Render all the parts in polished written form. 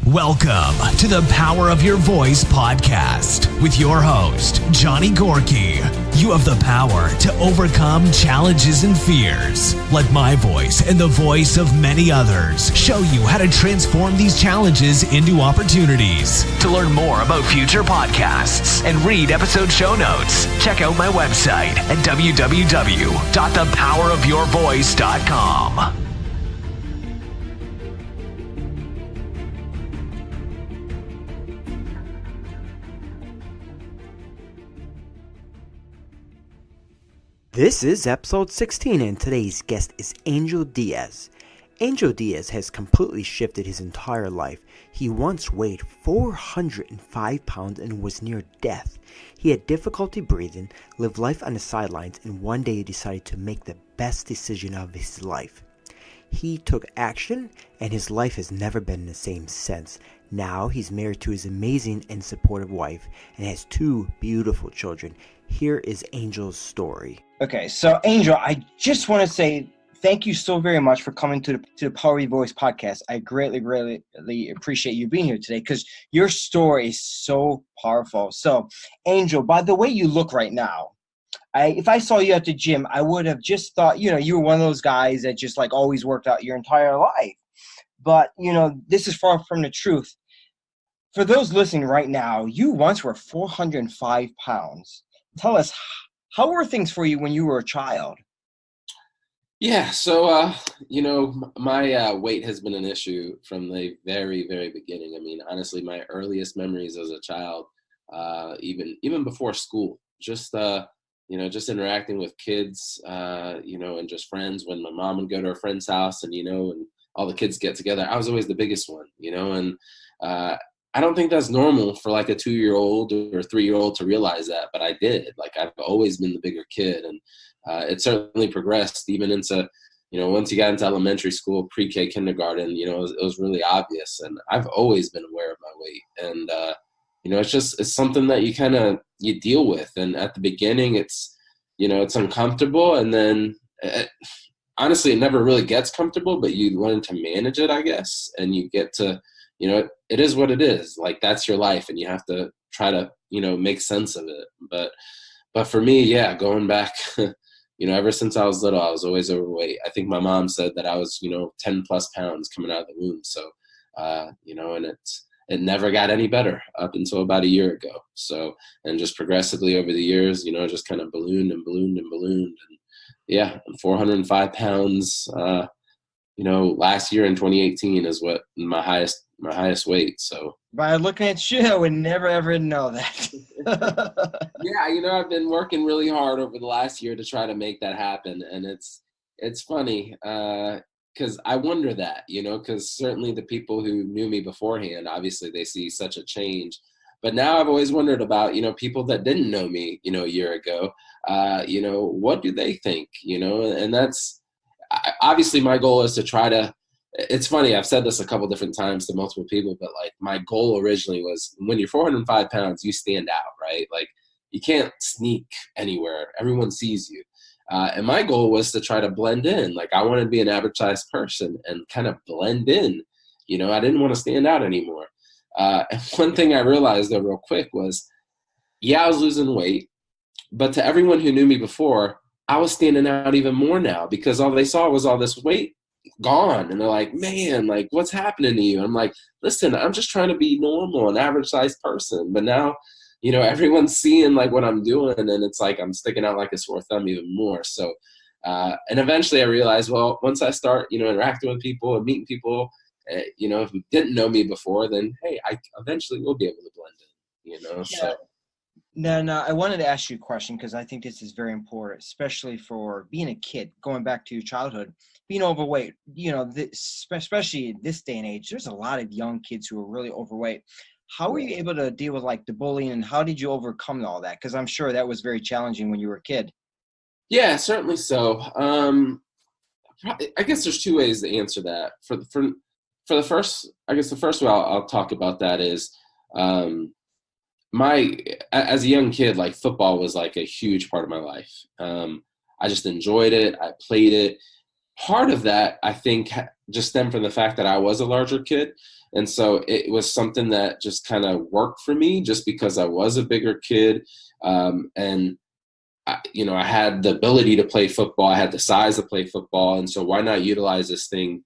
Welcome to the Power of Your Voice podcast with your host, Johnny Gorky. You have the power to overcome challenges and fears. Let my voice and the voice of many others show you how to transform these challenges into opportunities. To learn more about future podcasts and read episode show notes, check out my website at www.thepowerofyourvoice.com. This is episode 16 and today's guest is Angel Diaz. Angel Diaz has completely shifted his entire life. He once weighed 405 pounds and was near death. He had difficulty breathing, lived life on the sidelines, and one day he decided to make the best decision of his life. He took action and his life has never been the same since. Now he's married to his amazing and supportive wife and has two beautiful children. Here is Angel's story. Okay, so Angel, I just want to say thank you so very much for coming to the Power of Your Voice podcast. I greatly appreciate you being here today because your story is so powerful. So, Angel, by the way you look right now, if I saw you at the gym, I would have just thought, you were one of those guys that just like always worked out your entire life. But, this is far from the truth. For those listening right now, you once were 405 pounds. Tell us, how were things for you when you were a child? Yeah, so, my weight has been an issue from the very, very beginning. I mean, honestly, my earliest memories as a child, even before school, just interacting with kids, and just friends when my mom would go to her friend's house and all the kids get together. I was always the biggest one, and I don't think that's normal for like a 2-year-old or 3-year-old to realize that, but I did. Like I've always been the bigger kid, and it certainly progressed even into, once you got into elementary school, pre-K, kindergarten, it was really obvious, and I've always been aware of my weight, and it's something that you deal with, and at the beginning it's uncomfortable, and then honestly it never really gets comfortable, but you learn to manage it, I guess, and you get to. It is what it is. Like that's your life, and you have to try to, make sense of it. But for me, yeah, going back, ever since I was little, I was always overweight. I think my mom said that I was, 10 plus pounds coming out of the womb. So, and it never got any better up until about a year ago. So, and just progressively over the years, just kind of ballooned and ballooned and ballooned. And yeah, 405 pounds, last year in 2018 is what my highest weight. So by looking at you, I would never ever know that. Yeah, I've been working really hard over the last year to try to make that happen, and it's funny because I wonder that, because certainly the people who knew me beforehand, obviously they see such a change, but now I've always wondered about people that didn't know me a year ago, what do they think, and that's obviously my goal is to try to. It's funny, I've said this a couple different times to multiple people, but like my goal originally was when you're 405 pounds, you stand out, right? Like you can't sneak anywhere. Everyone sees you. And my goal was to try to blend in. Like I wanted to be an average sized person and kind of blend in. I didn't want to stand out anymore. And one thing I realized though real quick was, yeah, I was losing weight, but to everyone who knew me before, I was standing out even more now because all they saw was all this weight gone, and they're like, man, like what's happening to you? I'm like, listen, I'm just trying to be normal, an average sized person, but now everyone's seeing like what I'm doing, and it's like I'm sticking out like a sore thumb even more. So and eventually I realized, well, once I start interacting with people and meeting people if you didn't know me before, then hey, I eventually will be able to blend in. Yeah. So No, I wanted to ask you a question because I think this is very important, especially for being a kid, going back to your childhood, being overweight, especially in this day and age, there's a lot of young kids who are really overweight. How were you able to deal with like the bullying, and how did you overcome all that? Because I'm sure that was very challenging when you were a kid. Yeah, certainly so. I guess there's two ways to answer that. For the first, I guess the first way I'll talk about that is as a young kid, like football was like a huge part of my life. I just enjoyed it. I played it. Part of that, I think, just stemmed from the fact that I was a larger kid. And so it was something that just kind of worked for me just because I was a bigger kid. And I had the ability to play football. I had the size to play football. And so why not utilize this thing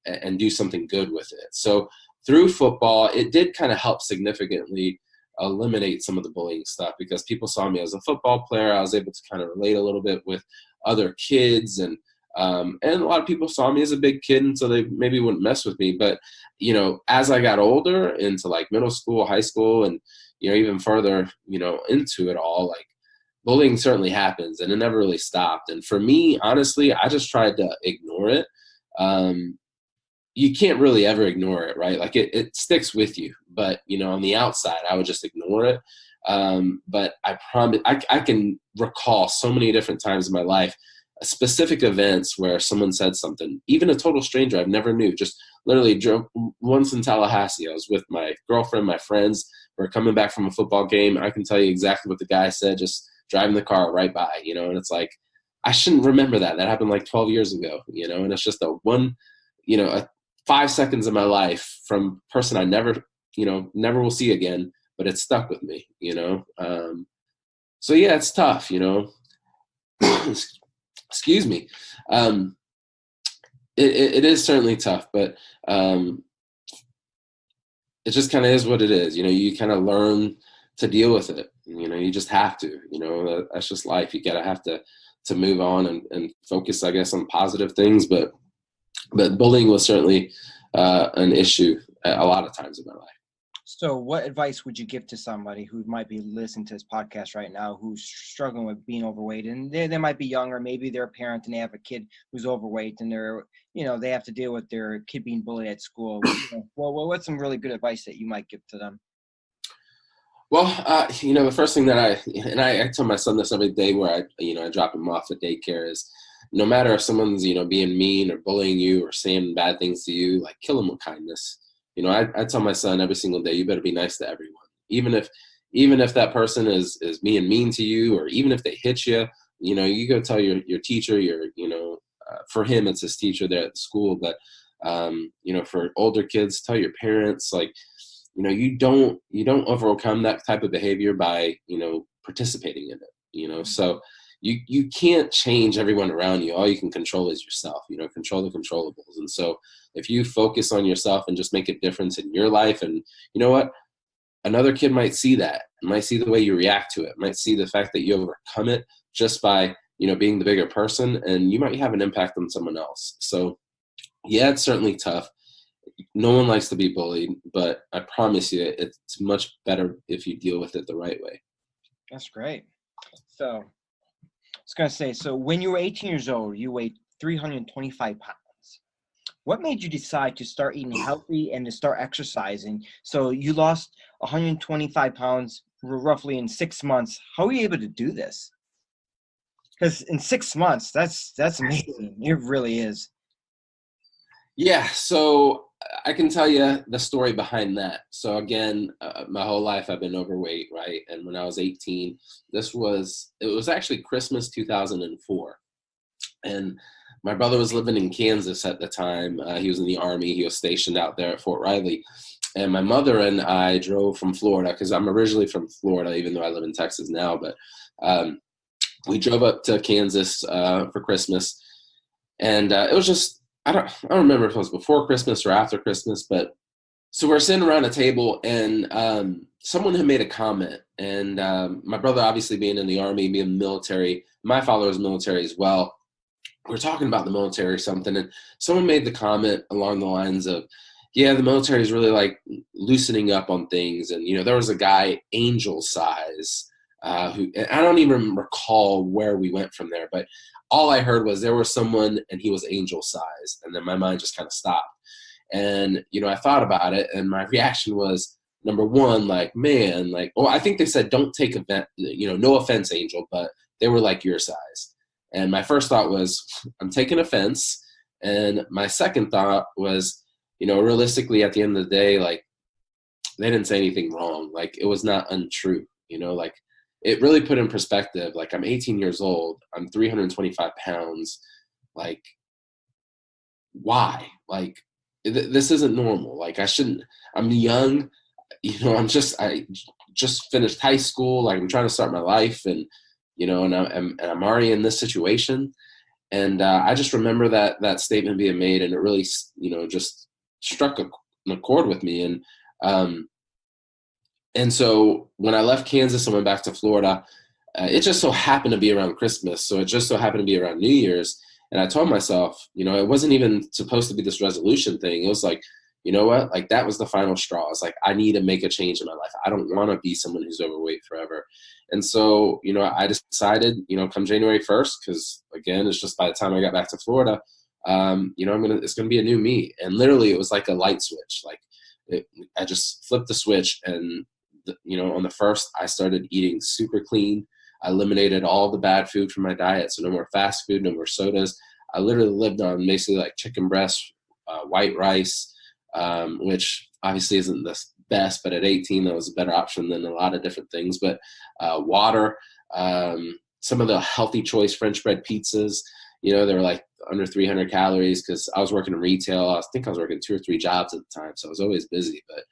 and do something good with it? So through football, it did kind of help significantly eliminate some of the bullying stuff because people saw me as a football player. I was able to kind of relate a little bit with other kids, and a lot of people saw me as a big kid, and so they maybe wouldn't mess with me. But as I got older into like middle school, high school, and even further, into it all, like bullying certainly happens, and it never really stopped. And for me, honestly, I just tried to ignore it. You can't really ever ignore it, right? Like it sticks with you, but on the outside, I would just ignore it. But I promise, I can recall so many different times in my life, specific events where someone said something, even a total stranger I've never knew, just literally drove once in Tallahassee. I was with my girlfriend, my friends, we're coming back from a football game. I can tell you exactly what the guy said, just driving the car right by, and it's like, I shouldn't remember that. That happened like 12 years ago, and it's just a 5 seconds of my life from a person I never will see again, but it stuck with me, So yeah, it's tough, excuse me. It is certainly tough, but it just kind of is what it is. You kind of learn to deal with it. You just have to, that's just life. You gotta have to move on and focus, I guess, on positive things, but bullying was certainly an issue a lot of times in my life. So what advice would you give to somebody who might be listening to this podcast right now who's struggling with being overweight, and they might be younger, maybe they're a parent and they have a kid who's overweight and they're, they have to deal with their kid being bullied at school. Well, what's some really good advice that you might give to them? Well, the first thing that I tell my son this every day where I drop him off at daycare is, no matter if someone's, being mean or bullying you or saying bad things to you, like, kill them with kindness. I tell my son every single day, you better be nice to everyone. Even if that person is being mean to you, or even if they hit you, you go tell your teacher, for him, it's his teacher there at the school. But, for older kids, tell your parents, like, you don't overcome that type of behavior by, participating in it, so you can't change everyone around you. All you can control is yourself, control the controllables. And so if you focus on yourself and just make a difference in your life, and you know what, another kid might see that, might see the way you react to it, might see the fact that you overcome it just by, being the bigger person, and you might have an impact on someone else. So yeah, it's certainly tough. No one likes to be bullied, but I promise you, it's much better if you deal with it the right way. That's great. So I was going to say, so when you were 18 years old, you weighed 325 pounds. What made you decide to start eating healthy and to start exercising? So you lost 125 pounds roughly in 6 months. How were you able to do this? Because in 6 months, that's amazing. It really is. Yeah, so I can tell you the story behind that. So again, my whole life I've been overweight, right? And when I was 18, it was actually Christmas 2004. And my brother was living in Kansas at the time. He was in the Army. He was stationed out there at Fort Riley. And my mother and I drove from Florida, because I'm originally from Florida, even though I live in Texas now. But we drove up to Kansas for Christmas. And it was just, I don't remember if it was before Christmas or after Christmas, but so we're sitting around a table, and someone had made a comment. And my brother, obviously being in the Army, being military, my father was military as well. We're talking about the military or something, and someone made the comment along the lines of, yeah, the military is really like loosening up on things. And, there was a guy, Angel Size, who, and I don't even recall where we went from there, but all I heard was there was someone and he was Angel Size. And then my mind just kind of stopped. And, I thought about it, and my reaction was, number one, like, man, like, well, I think they said, don't take offense, no offense, Angel, but they were like your size. And my first thought was, I'm taking offense. And my second thought was, realistically, at the end of the day, like, they didn't say anything wrong. Like, it was not untrue, like, it really put in perspective. Like, I'm 18 years old. I'm 325 pounds. Like, why? Like, this isn't normal. Like I'm young, I just finished high school. Like I'm trying to start my life, and, and I'm already in this situation. And I just remember that statement being made, and it really, just struck a chord with me. And so when I left Kansas and went back to Florida, it just so happened to be around Christmas. So it just so happened to be around New Year's. And I told myself, it wasn't even supposed to be this resolution thing. It was like, you know what? Like, that was the final straw. It's like, I need to make a change in my life. I don't want to be someone who's overweight forever. And so, I decided, come January 1st, because again, it's just by the time I got back to Florida, it's going to be a new me. And literally it was like a light switch. Like I just flipped the switch, and, on the 1st, I started eating super clean. I eliminated all the bad food from my diet. So no more fast food, no more sodas. I literally lived on basically like chicken breast, white rice, which obviously isn't the best, but at 18, that was a better option than a lot of different things. But water, some of the healthy choice French bread pizzas, they were like under 300 calories, because I was working in retail. I think I was working 2 or 3 jobs at the time, so I was always busy. But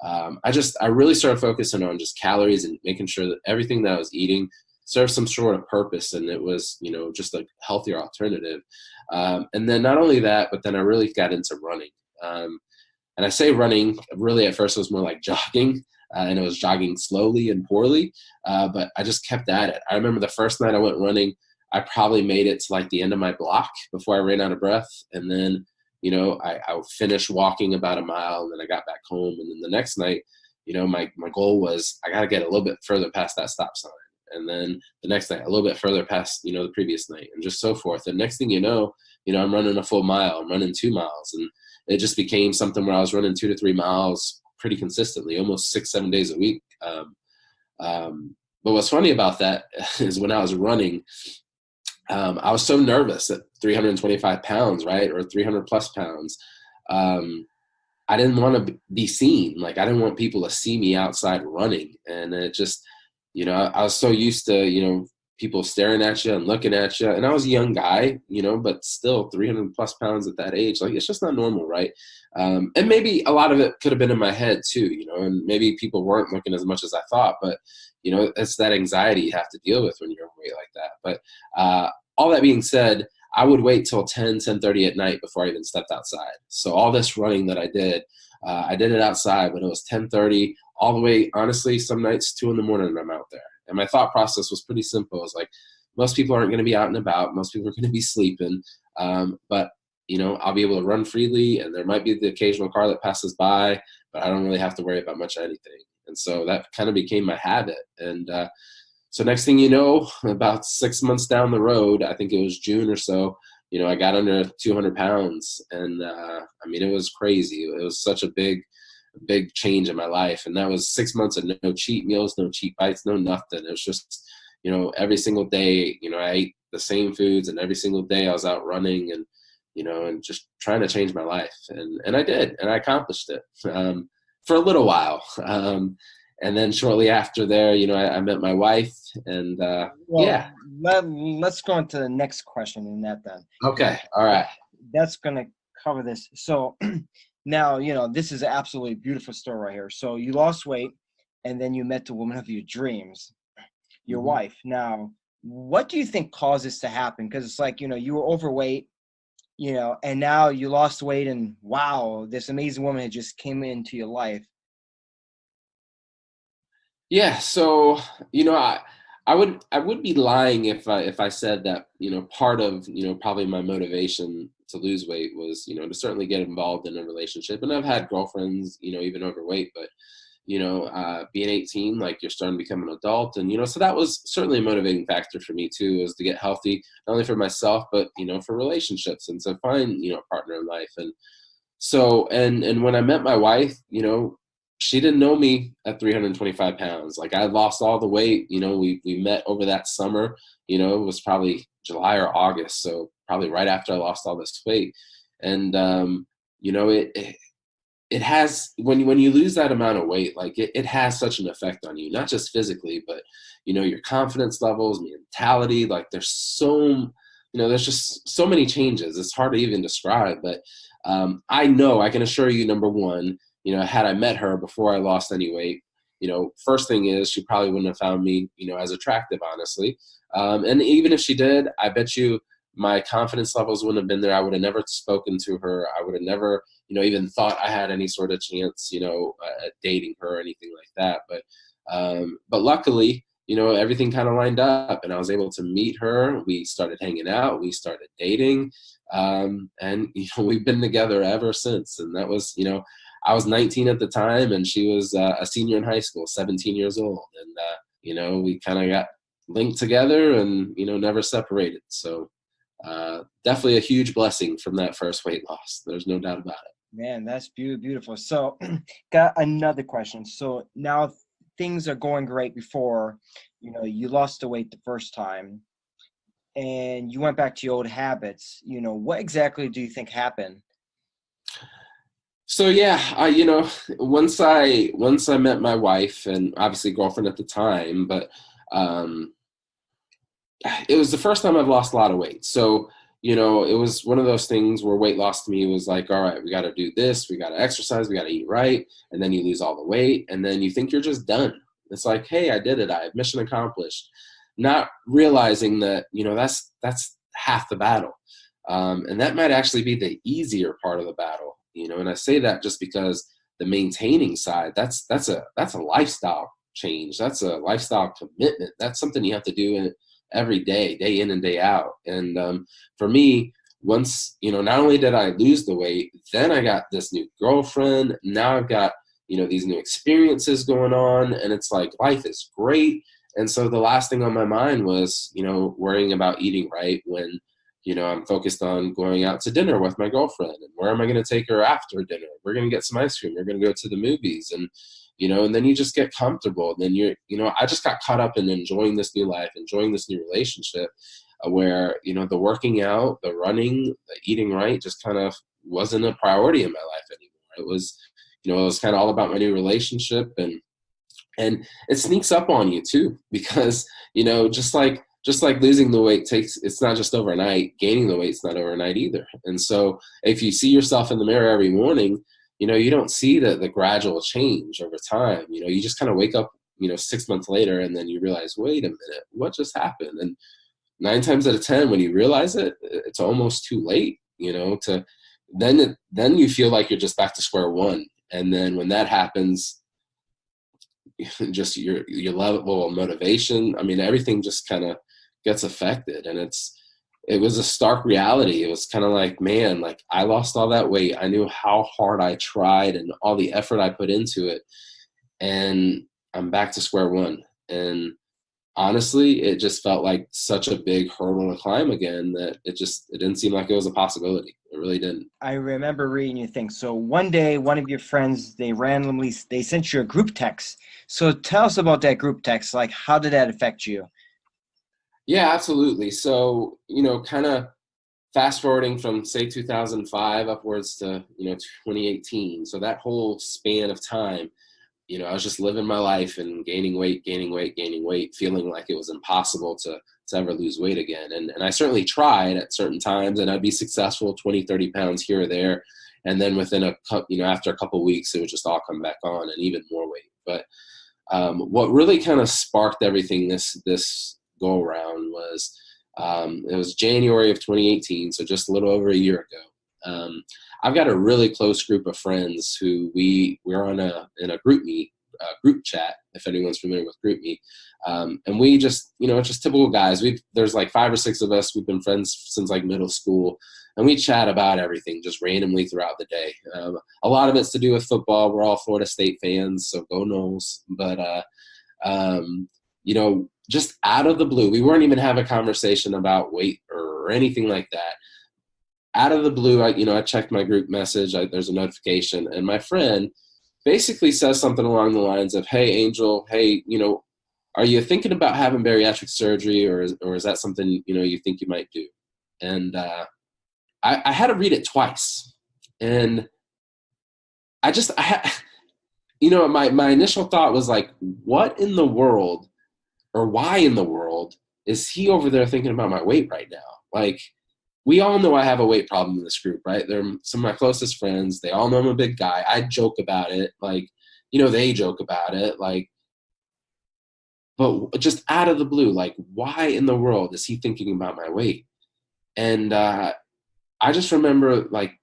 I really started focusing on just calories and making sure that everything that I was eating served some sort of purpose, and it was, just a healthier alternative. And then not only that, but then I really got into running. And I say running, really at first it was more like jogging, and it was jogging slowly and poorly, but I just kept at it. I remember the first night I went running, I probably made it to like the end of my block before I ran out of breath. And then, I finished walking about a mile, and then I got back home. And then the next night, my goal was, I got to get a little bit further past that stop sign. And then the next night, a little bit further past, the previous night, and just so forth. And next thing you know, I'm running a full mile, I'm running 2 miles. And it just became something where I was running 2 to 3 miles pretty consistently, almost 6-7 days a week. But what's funny about that is when I was running, I was so nervous at 325 pounds, right? Or 300 plus pounds. I didn't want to be seen. Like, I didn't want people to see me outside running. And it just, I was so used to, people staring at you and looking at you. And I was a young guy, but still 300 plus pounds at that age. Like, it's just not normal, right? And maybe a lot of it could have been in my head too, and maybe people weren't looking as much as I thought. But, it's that anxiety you have to deal with when you're overweight like that. But all that being said, I would wait till 10:30 at night before I even stepped outside. So all this running that I did it outside, but it was 10:30 all the way, honestly, some nights 2 a.m. and I'm out there. And my thought process was pretty simple. It was like, most people aren't going to be out and about. Most people are going to be sleeping. But, I'll be able to run freely, and there might be the occasional car that passes by, but I don't really have to worry about much of anything. And so that kind of became my habit. And so next thing you know, about 6 months down the road, I think it was June or so, I got under 200 pounds. And it was crazy. It was such a big change in my life. And that was 6 months of no cheat meals, no cheat bites, no nothing. It was just, every single day, I ate the same foods, and every single day I was out running and, and just trying to change my life. And I did, and I accomplished it for a little while. And then shortly after there, I met my wife, and yeah. Let's go on to the next question in that then. Okay. All right. That's going to cover this. So now, this is an absolutely beautiful story right here. So you lost weight, and then you met the woman of your dreams, your wife. Now, what do you think caused this to happen? Because it's like, you were overweight, and now you lost weight, and wow, this amazing woman had just came into your life. Yeah. So, I would be lying if I said that, part of, probably my motivation to lose weight was, to certainly get involved in a relationship. And I've had girlfriends, even overweight, but, being 18, like, you're starting to become an adult. And, so that was certainly a motivating factor for me too, was to get healthy, not only for myself, but, for relationships, and to find, a partner in life. And so, and when I met my wife, she didn't know me at 325 pounds. Like, I lost all the weight. We met over that summer. It was probably July or August, so probably right after I lost all this weight. And it has, when you lose that amount of weight, like, it has such an effect on you, not just physically, but your confidence levels, mentality. Like, there's just so many changes. It's hard to even describe, but I know, I can assure you, number one, had I met her before I lost any weight, first thing is she probably wouldn't have found me, as attractive, honestly. And even if she did, I bet you my confidence levels wouldn't have been there. I would have never spoken to her. I would have never, even thought I had any sort of chance, at dating her or anything like that. But luckily, everything kind of lined up and I was able to meet her. We started hanging out. We started dating. And, we've been together ever since. And that was, I was 19 at the time and she was a senior in high school, 17 years old. And, we kind of got linked together and, never separated. So definitely a huge blessing from that first weight loss. There's no doubt about it. Man, that's beautiful. So got another question. So now things are going great before, you lost the weight the first time and you went back to your old habits. What exactly do you think happened? So yeah, once I met my wife and obviously girlfriend at the time, but it was the first time I've lost a lot of weight. So, it was one of those things where weight loss to me was like, all right, we got to do this, we got to exercise, we got to eat right, and then you lose all the weight, and then you think you're just done. It's like, hey, I did it, I have mission accomplished, not realizing that that's half the battle, and that might actually be the easier part of the battle. And I say that just because the maintaining side, that's a lifestyle change, that's a lifestyle commitment, that's something you have to do every day, day in and day out. And for me, once, not only did I lose the weight, then I got this new girlfriend. Now I've got, these new experiences going on, and it's like life is great. And so the last thing on my mind was, worrying about eating right when, I'm focused on going out to dinner with my girlfriend. And where am I going to take her after dinner? We're going to get some ice cream. We're going to go to the movies. And, and then you just get comfortable. And then I just got caught up in enjoying this new life, enjoying this new relationship where, the working out, the running, the eating right just kind of wasn't a priority in my life anymore. It was, it was kind of all about my new relationship. And it sneaks up on you too, because, just like losing the weight it's not just overnight. Gaining the weight's not overnight either. And so if you see yourself in the mirror every morning, you don't see the gradual change over time. You just kind of wake up, 6 months later, and then you realize, wait a minute, what just happened? And 9 times out of 10, when you realize it, it's almost too late, then you feel like you're just back to square one. And then when that happens, just your level of motivation, everything just kind of gets affected. And it was a stark reality. It was kind of like, man, like I lost all that weight. I knew how hard I tried and all the effort I put into it, and I'm back to square one. And honestly, it just felt like such a big hurdle to climb again that it didn't seem like it was a possibility. It really didn't. I remember reading your thing. So one day, one of your friends, they sent you a group text. So tell us about that group text. Like, how did that affect you? Yeah, absolutely. So, kind of fast forwarding from say 2005 upwards to, 2018. So that whole span of time, I was just living my life and gaining weight, feeling like it was impossible to ever lose weight again. And I certainly tried at certain times, and I'd be successful, 20, 30 pounds here or there. And then within after a couple of weeks, it would just all come back on and even more weight. But what really kind of sparked everything this go around was it was January of 2018, so just a little over a year ago. I've got a really close group of friends who we're in a group chat, if anyone's familiar with GroupMe. And we just, it's just typical guys. There's like 5 or 6 of us. We've been friends since like middle school, and we chat about everything just randomly throughout the day. A lot of it's to do with football. We're all Florida State fans, so go Noles. But, just out of the blue, we weren't even having a conversation about weight or anything like that. Out of the blue, I checked my group message. There's a notification, and my friend basically says something along the lines of, "Hey, Angel, hey, are you thinking about having bariatric surgery, or is that something you think you might do?" And I had to read it twice, and my initial thought was like, what in the world, or why in the world is he over there thinking about my weight right now? Like, we all know I have a weight problem in this group, right? They're some of my closest friends. They all know I'm a big guy. I joke about it. Like, they joke about it. Like, but just out of the blue, like, why in the world is he thinking about my weight? And I just remember, like,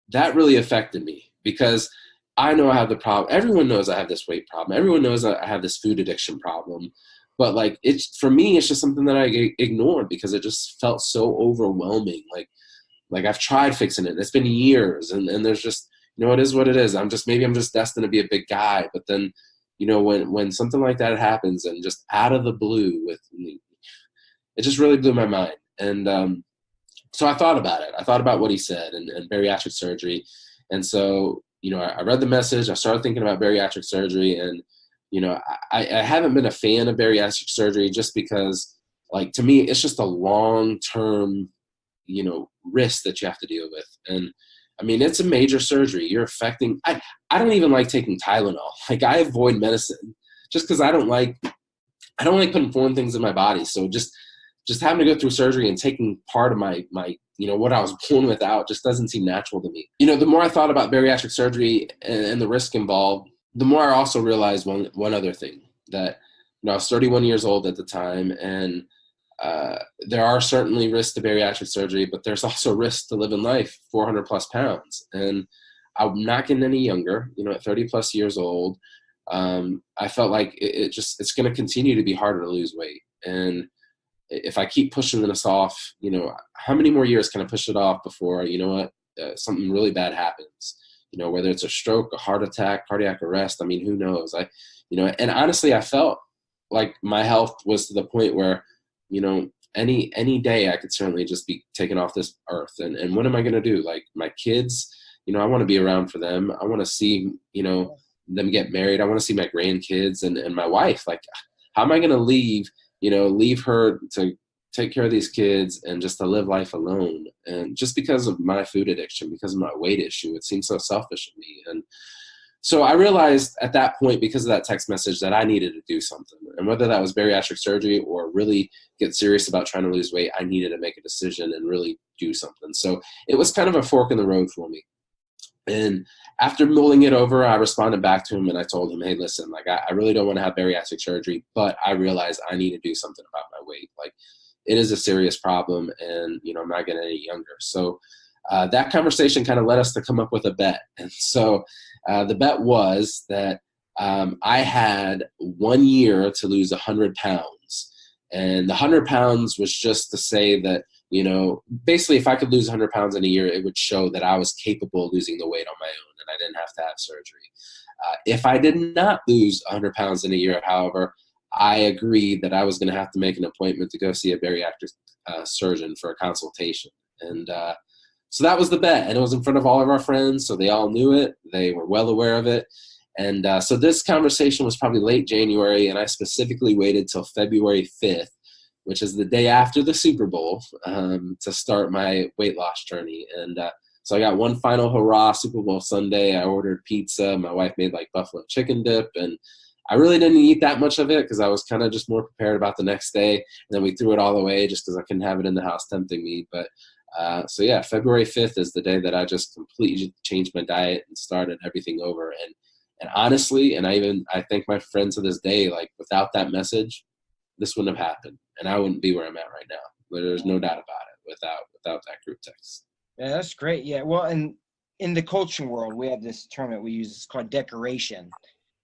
that really affected me because I know I have the problem. Everyone knows I have this weight problem. Everyone knows I have this food addiction problem. But like, for me, it's just something that I ignored because it just felt so overwhelming. Like I've tried fixing it. It's been years, and there's just, it is what it is. Maybe I'm just destined to be a big guy. But then, when something like that happens and just out of the blue with me, it just really blew my mind. And so I thought about it. I thought about what he said and bariatric surgery. And so, I read the message. I started thinking about bariatric surgery, and I haven't been a fan of bariatric surgery just because, like, to me, it's just a long-term, risk that you have to deal with. And I mean, it's a major surgery. You're affecting, I don't even like taking Tylenol. Like, I avoid medicine just because I don't like putting foreign things in my body. So just having to go through surgery and taking part of my what I was born without just doesn't seem natural to me. The more I thought about bariatric surgery and the risk involved, the more I also realized one other thing, that I was 31 years old at the time, and there are certainly risks to bariatric surgery, but there's also risks to living life 400 plus pounds. And I'm not getting any younger, at 30 plus years old. I felt like it's going to continue to be harder to lose weight. And if I keep pushing this off, how many more years can I push it off before, something really bad happens? Whether it's a stroke, a heart attack, cardiac arrest, I mean, who knows? And honestly, I felt like my health was to the point where, any day I could certainly just be taken off this earth. And what am I going to do? Like, my kids, I want to be around for them. I want to see, them get married. I want to see my grandkids and my wife. Like, how am I going to leave her to take care of these kids and just to live life alone? And just because of my food addiction, because of my weight issue, it seems so selfish of me. And so I realized at that point, because of that text message, that I needed to do something. And whether that was bariatric surgery or really get serious about trying to lose weight, I needed to make a decision and really do something. So it was kind of a fork in the road for me. And after mulling it over, I responded back to him and I told him, hey, listen, like, I really don't want to have bariatric surgery, but I realize I need to do something about my weight. Like, it is a serious problem, and, I'm not getting any younger. So that conversation kind of led us to come up with a bet. And so the bet was that I had 1 year to lose 100 pounds. And the 100 pounds was just to say that, basically, if I could lose 100 pounds in a year, it would show that I was capable of losing the weight on my own and I didn't have to have surgery. If I did not lose 100 pounds in a year, however, I agreed that I was going to have to make an appointment to go see a bariatric surgeon for a consultation. And so that was the bet. And it was in front of all of our friends, so they all knew it. They were well aware of it. And so this conversation was probably late January, and I specifically waited till February 5th, which is the day after the Super Bowl, to start my weight loss journey. And so I got one final hurrah Super Bowl Sunday. I ordered pizza. My wife made like buffalo chicken dip, and I really didn't eat that much of it because I was kind of just more prepared about the next day. And then we threw it all away just because I couldn't have it in the house tempting me. But so yeah, February 5th is the day that I just completely changed my diet and started everything over. And honestly, and I thank my friends to this day, like, without that message, this wouldn't have happened. And I wouldn't be where I'm at right now. There's no doubt about it without that group text. Yeah, that's great. Yeah. Well, and in the coaching world, we have this term that we use. It's called decoration.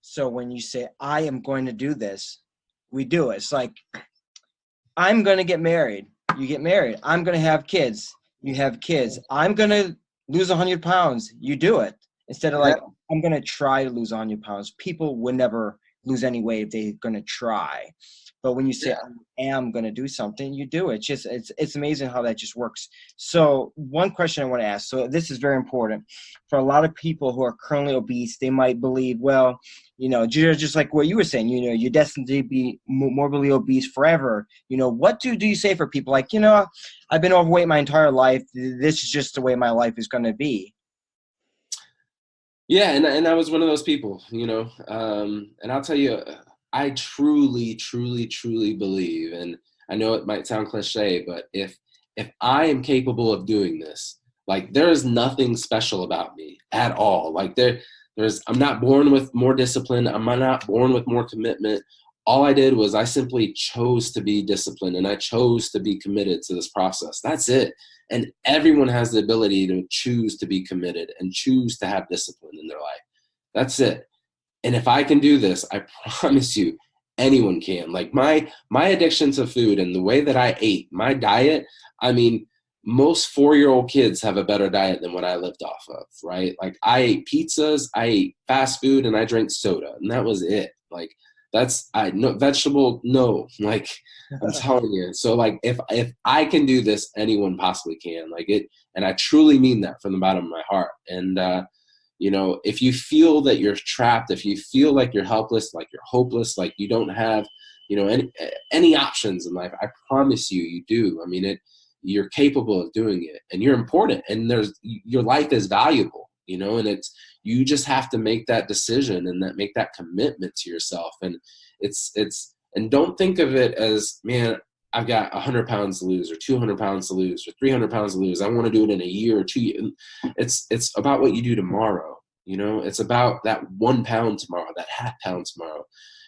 So when you say, I am going to do this, we do it. It's like, I'm going to get married. You get married. I'm going to have kids. You have kids. I'm going to lose 100 pounds. You do it. Instead of like, I'm going to try to lose 100 pounds. People would never lose any weight if they're going to try. But when you say, I am going to do something, you do it. It's amazing how that just works. So one question I want to ask, so this is very important. For a lot of people who are currently obese, they might believe, well, just like what you were saying, you're destined to be morbidly obese forever. What do you say for people like, I've been overweight my entire life. This is just the way my life is going to be. Yeah, and I was one of those people, and I'll tell you, I truly, truly, truly believe, and I know it might sound cliche, but if if I am capable of doing this, like there is nothing special about me at all. Like I'm not born with more discipline. I'm not born with more commitment. All I did was I simply chose to be disciplined, and I chose to be committed to this process. That's it. And everyone has the ability to choose to be committed and choose to have discipline in their life. That's it. And if I can do this, I promise you, anyone can. Like my addiction to food and the way that I ate, my diet, I mean, most 4-year-old kids have a better diet than what I lived off of, right? Like I ate pizzas, I ate fast food, and I drank soda, and that was it. Like no vegetable, no, like I'm telling you. So like if I can do this, anyone possibly can. Like it, and I truly mean that from the bottom of my heart. And if you feel that you're trapped, if you feel like you're helpless, like you're hopeless, like you don't have, any options in life, I promise you do. I mean, you're capable of doing it, and you're important, and your life is valuable, and you just have to make that decision and make that commitment to yourself. And and don't think of it as, man, I've got 100 pounds to lose or 200 pounds to lose or 300 pounds to lose. I want to do it in a year or 2 years. It's about what you do tomorrow. It's about that 1 pound tomorrow, that half pound tomorrow,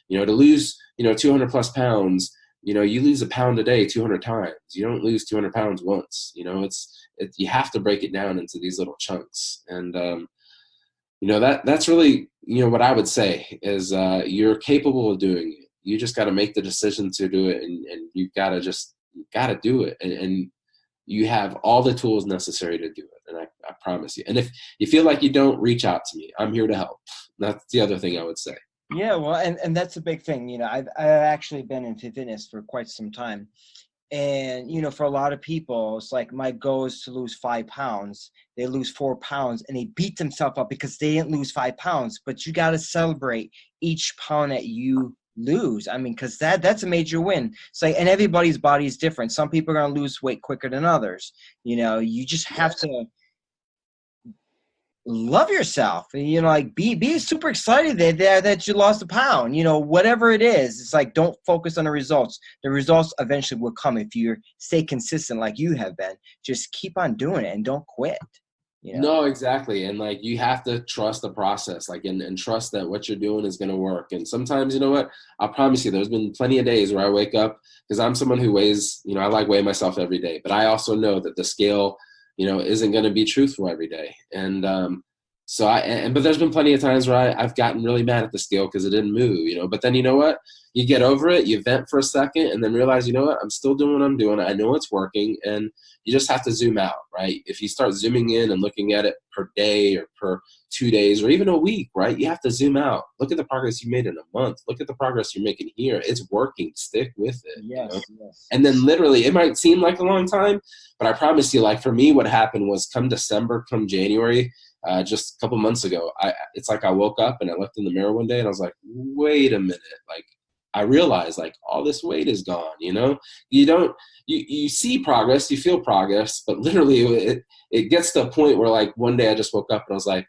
to lose, 200 plus pounds, you lose a pound a day, 200 times. You don't lose 200 pounds once. You have to break it down into these little chunks. And, that's really, what I would say is you're capable of doing it. You just got to make the decision to do it, and you got to do it. And you have all the tools necessary to do it. And I promise you. And if you feel like you don't, reach out to me. I'm here to help. That's the other thing I would say. Yeah, well, and that's a big thing. I've actually been into fitness for quite some time. And, for a lot of people, it's like my goal is to lose 5 pounds. They lose 4 pounds and they beat themselves up because they didn't lose 5 pounds. But you got to celebrate each pound that you lose. I mean, because that's a major win. It's like, and everybody's body is different. Some people are going to lose weight quicker than others. You just have to love yourself, like be super excited that you lost a pound, whatever it is. It's like, don't focus on the results. The results eventually will come if you stay consistent like you have been. Just keep on doing it and don't quit. No, exactly. And like, you have to trust the process, like, and trust that what you're doing is going to work. And sometimes, I promise you, there's been plenty of days where I wake up, because I'm someone who weighs, I like weighing myself every day, but I also know that the scale, isn't going to be truthful every day. And, but there's been plenty of times where I've gotten really mad at the scale because it didn't move, but then you know what? You get over it, you vent for a second, and then realize, what? I'm still doing what I'm doing. I know it's working, and you just have to zoom out, right? If you start zooming in and looking at it per day or per 2 days or even a week, right? You have to zoom out. Look at the progress you made in a month. Look at the progress you're making here. It's working. Stick with it. Yes. And then literally, it might seem like a long time, but I promise you, like for me, what happened was come December, come January, just a couple months ago, it's like I woke up and I looked in the mirror one day and I was like, wait a minute. Like, I realized like all this weight is gone, you see progress, you feel progress, but literally it gets to a point where like one day I just woke up and I was like,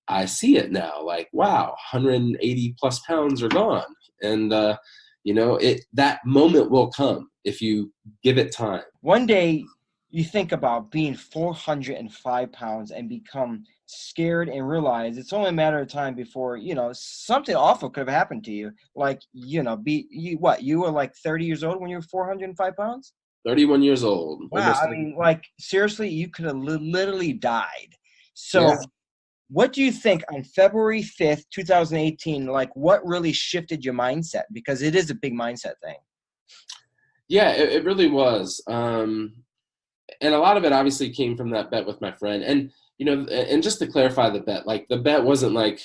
I see it now. Like, wow, 180 plus pounds are gone. And, that moment will come if you give it time. One day you think about being 405 pounds and become scared and realize it's only a matter of time before, something awful could have happened to you. Like, you were like 30 years old when you were 405 pounds? 31 years old. Wow. I mean, like, seriously, you could have literally died. So what do you think on February 5th, 2018, like what really shifted your mindset? Because it is a big mindset thing. Yeah, it really was. And a lot of it obviously came from that bet with my friend. And, and just to clarify the bet, like the bet wasn't like,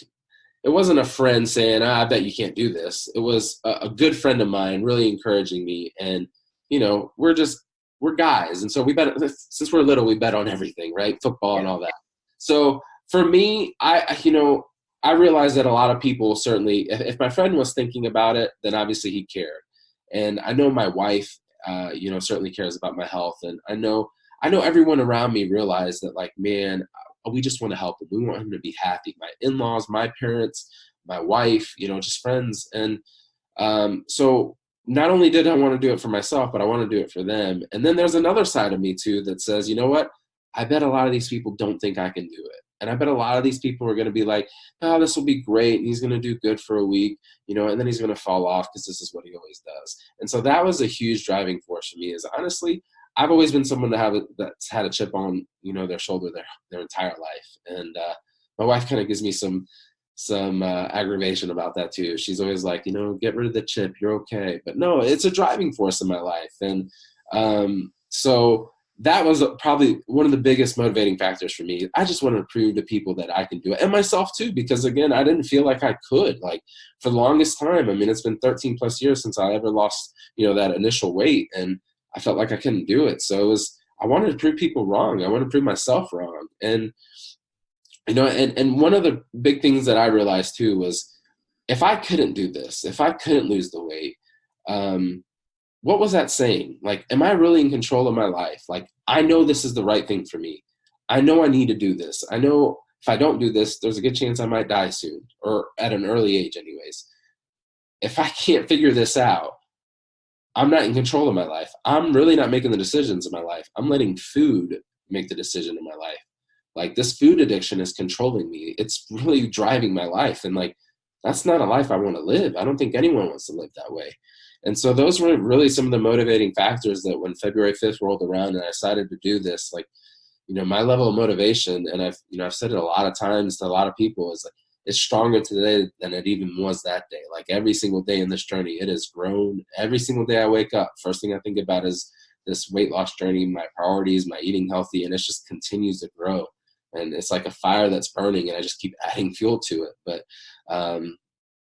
it wasn't a friend saying, I bet you can't do this. It was a good friend of mine really encouraging me. And, we're guys. And so we bet, since we're little, we bet on everything, right? Football and all that. So for me, I realized that a lot of people certainly, if my friend was thinking about it, then obviously he cared. And I know my wife, certainly cares about my health. And I know everyone around me realized that, like, man, we just want to help him. We want him to be happy. My in-laws, my parents, my wife, just friends. And so not only did I want to do it for myself, but I want to do it for them. And then there's another side of me too that says, you know what? I bet a lot of these people don't think I can do it. And I bet a lot of these people are going to be like, oh, this will be great. And he's going to do good for a week, and then he's going to fall off because this is what he always does. And so that was a huge driving force for me, is honestly, I've always been someone that's had a chip on, their shoulder their entire life. And my wife kind of gives me some aggravation about that too. She's always like, get rid of the chip, you're okay. But no, it's a driving force in my life. And so that was probably one of the biggest motivating factors for me. I just wanted to prove to people that I can do it, and myself too, because again, I didn't feel like I could. Like, for the longest time, I mean, it's been 13 plus years since I ever lost, that initial weight, and I felt like I couldn't do it. So I wanted to prove people wrong. I wanted to prove myself wrong. And and one of the big things that I realized too was, if I couldn't do this, if I couldn't lose the weight, what was that saying? Like, am I really in control of my life? Like, I know this is the right thing for me. I know I need to do this. I know if I don't do this, there's a good chance I might die soon, or at an early age anyways. If I can't figure this out, I'm not in control of my life. I'm really not making the decisions in my life. I'm letting food make the decision in my life. Like, this food addiction is controlling me. It's really driving my life. And like, that's not a life I want to live. I don't think anyone wants to live that way. And so those were really some of the motivating factors that when February 5th rolled around and I decided to do this, like, my level of motivation, and I've said it a lot of times to a lot of people, is like, it's stronger today than it even was that day. Like, every single day in this journey, it has grown. Every single day I wake up, first thing I think about is this weight loss journey, my priorities, my eating healthy, and it just continues to grow. And it's like a fire that's burning, and I just keep adding fuel to it. But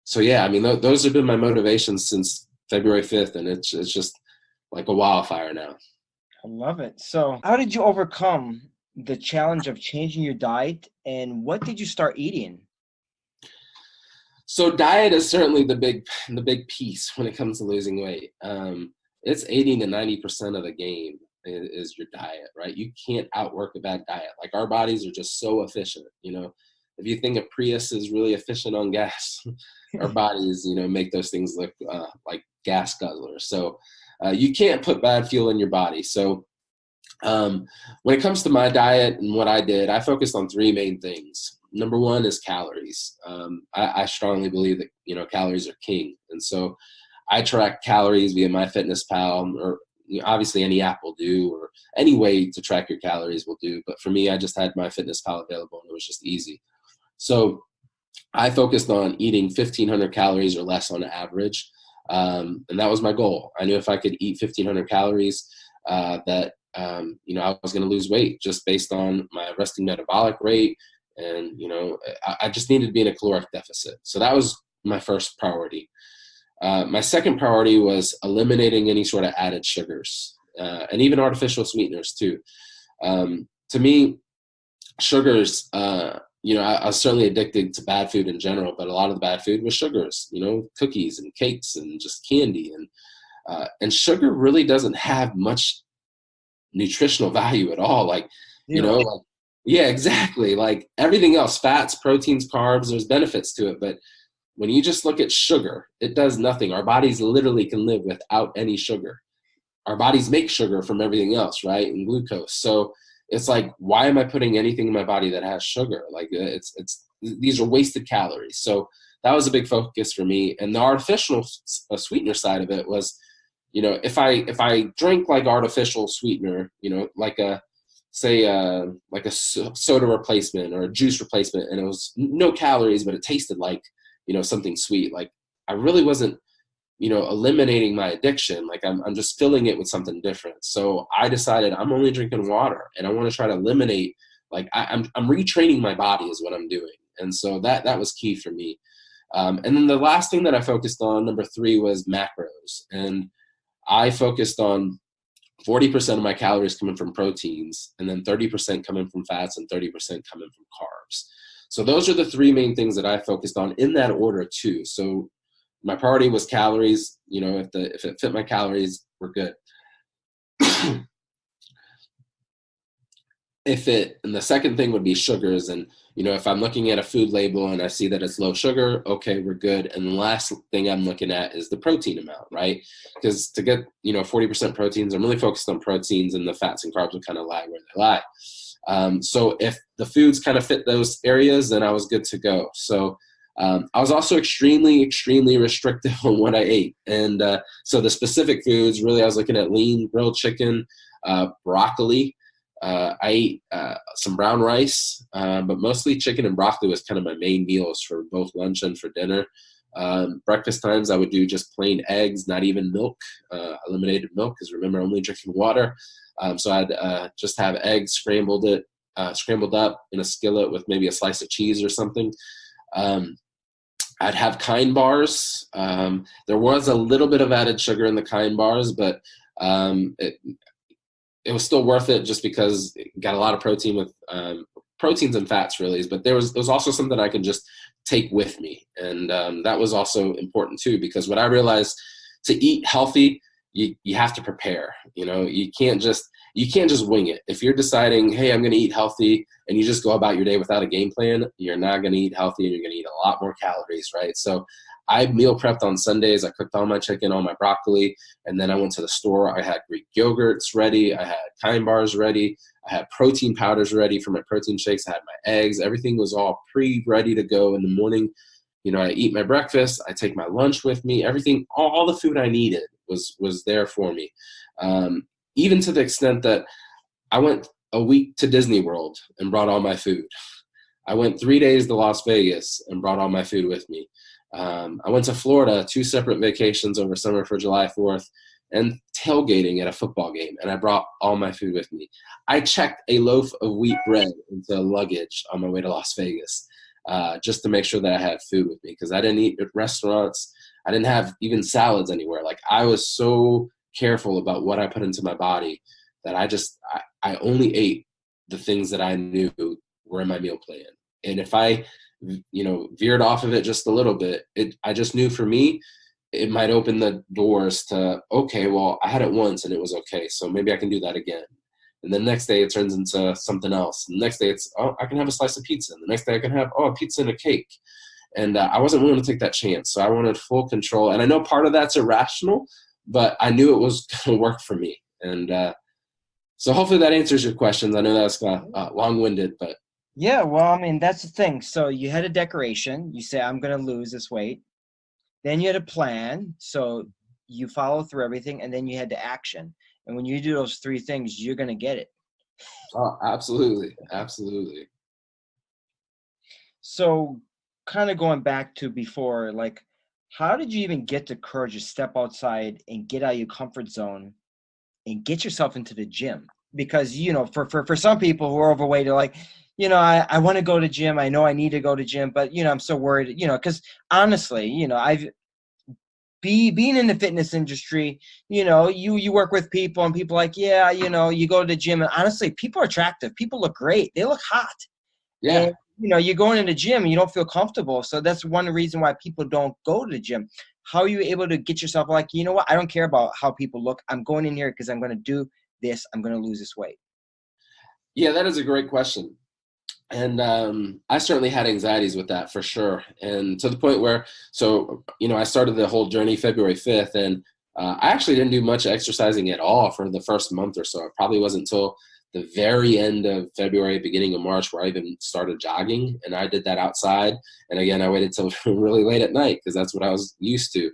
so yeah, I mean, those have been my motivations since February 5th, and it's just like a wildfire now. I love it. So how did you overcome the challenge of changing your diet, and what did you start eating? So diet is certainly the big piece when it comes to losing weight. It's 80 to 90% of the game is your diet, right? You can't outwork a bad diet. Like, our bodies are just so efficient. If you think a Prius is really efficient on gas, our bodies, make those things look like gas guzzlers. So you can't put bad fuel in your body. So when it comes to my diet and what I did, I focused on three main things. Number one is calories. I strongly believe that, calories are king. And so I track calories via MyFitnessPal, or obviously any app will do, or any way to track your calories will do. But for me, I just had MyFitnessPal available, and it was just easy. So I focused on eating 1,500 calories or less on average. And that was my goal. I knew if I could eat 1,500 calories, that I was going to lose weight just based on my resting metabolic rate. And, I just needed to be in a caloric deficit. So that was my first priority. My second priority was eliminating any sort of added sugars, and even artificial sweeteners too. To me, sugars, I was certainly addicted to bad food in general, but a lot of the bad food was sugars, cookies and cakes and just candy. And sugar really doesn't have much nutritional value at all. Like, yeah, exactly. Like, everything else, fats, proteins, carbs, there's benefits to it. But when you just look at sugar, it does nothing. Our bodies literally can live without any sugar. Our bodies make sugar from everything else, right? And glucose. So it's like, why am I putting anything in my body that has sugar? Like, these are wasted calories. So that was a big focus for me. And the artificial sweetener side of it was, if I drink like artificial sweetener, like a soda replacement or a juice replacement, and it was no calories, but it tasted like, something sweet. Like, I really wasn't, eliminating my addiction. Like, I'm just filling it with something different. So I decided I'm only drinking water, and I want to try to eliminate, like, I'm retraining my body is what I'm doing. And so that was key for me. And then the last thing that I focused on, number 3, was macros. And I focused on 40% of my calories coming from proteins, and then 30% coming from fats, and 30% coming from carbs. So those are the 3 main things that I focused on in that order too. So my priority was calories. If it fit my calories, we're good. and the second thing would be sugars. And, if I'm looking at a food label and I see that it's low sugar, okay, we're good. And the last thing I'm looking at is the protein amount, right? Because to get, 40% proteins, I'm really focused on proteins, and the fats and carbs will kind of lie where they lie. So if the foods kind of fit those areas, then I was good to go. So I was also extremely, extremely restrictive on what I ate. And so the specific foods, really, I was looking at lean grilled chicken, broccoli. I ate some brown rice, but mostly chicken and broccoli was kind of my main meals for both lunch and for dinner. Breakfast times, I would do just plain eggs, not even milk, eliminated milk, because remember, only drinking water. So I'd just have eggs scrambled up in a skillet with maybe a slice of cheese or something. I'd have Kind bars. There was a little bit of added sugar in the Kind bars, but it was still worth it just because it got a lot of protein with proteins and fats, really. But there was also something I could just take with me. And that was also important too, because what I realized, to eat healthy, you have to prepare. You can't just wing it. If you're deciding, hey, I'm going to eat healthy, and you just go about your day without a game plan, you're not going to eat healthy, and you're going to eat a lot more calories, right? So I meal prepped on Sundays. I cooked all my chicken, all my broccoli, and then I went to the store. I had Greek yogurts ready. I had Kind bars ready. I had protein powders ready for my protein shakes. I had my eggs. Everything was all ready to go in the morning. I eat my breakfast. I take my lunch with me. Everything, all the food I needed was there for me. Even to the extent that I went a week to Disney World and brought all my food. I went 3 days to Las Vegas and brought all my food with me. I went to Florida 2 separate vacations over summer for July 4th and tailgating at a football game, and I brought all my food with me. I checked a loaf of wheat bread into luggage on my way to Las Vegas just to make sure that I had food with me, because I didn't eat at restaurants. I didn't have even salads anywhere. Like, I was so careful about what I put into my body that I only ate the things that I knew were in my meal plan. And if I veered off of it just a little bit, I just knew for me, it might open the doors to, okay, well, I had it once and it was okay, so maybe I can do that again. And the next day it turns into something else. And the next day it's, I can have a slice of pizza. And the next day I can have, a pizza and a cake. And I wasn't willing to take that chance. So I wanted full control. And I know part of that's irrational, but I knew it was going to work for me. And so hopefully that answers your questions. I know that's long-winded, but. Yeah, well, I mean, that's the thing. So you had a decoration. You say, I'm going to lose this weight. Then you had a plan. So you follow through everything. And then you had the action. And when you do those 3 things, you're going to get it. Oh, absolutely. Absolutely. So kind of going back to before, like, how did you even get the courage to step outside and get out of your comfort zone and get yourself into the gym? Because, for some people who are overweight, they're like, I want to go to gym. I know I need to go to gym, but, I'm so worried, because honestly, I've being in the fitness industry, you work with people and people like, yeah, you go to the gym, and honestly, people are attractive. People look great. They look hot. Yeah. And, you're going in the gym and you don't feel comfortable. So that's one reason why people don't go to the gym. How are you able to get yourself like, you know what? I don't care about how people look. I'm going in here because I'm going to do this. I'm going to lose this weight. Yeah, that is a great question. And I certainly had anxieties with that for sure. And to the point where, I started the whole journey February 5th, and I actually didn't do much exercising at all for the first month or so. It probably wasn't until the very end of February, beginning of March, where I even started jogging, and I did that outside. And again, I waited till really late at night because that's what I was used to.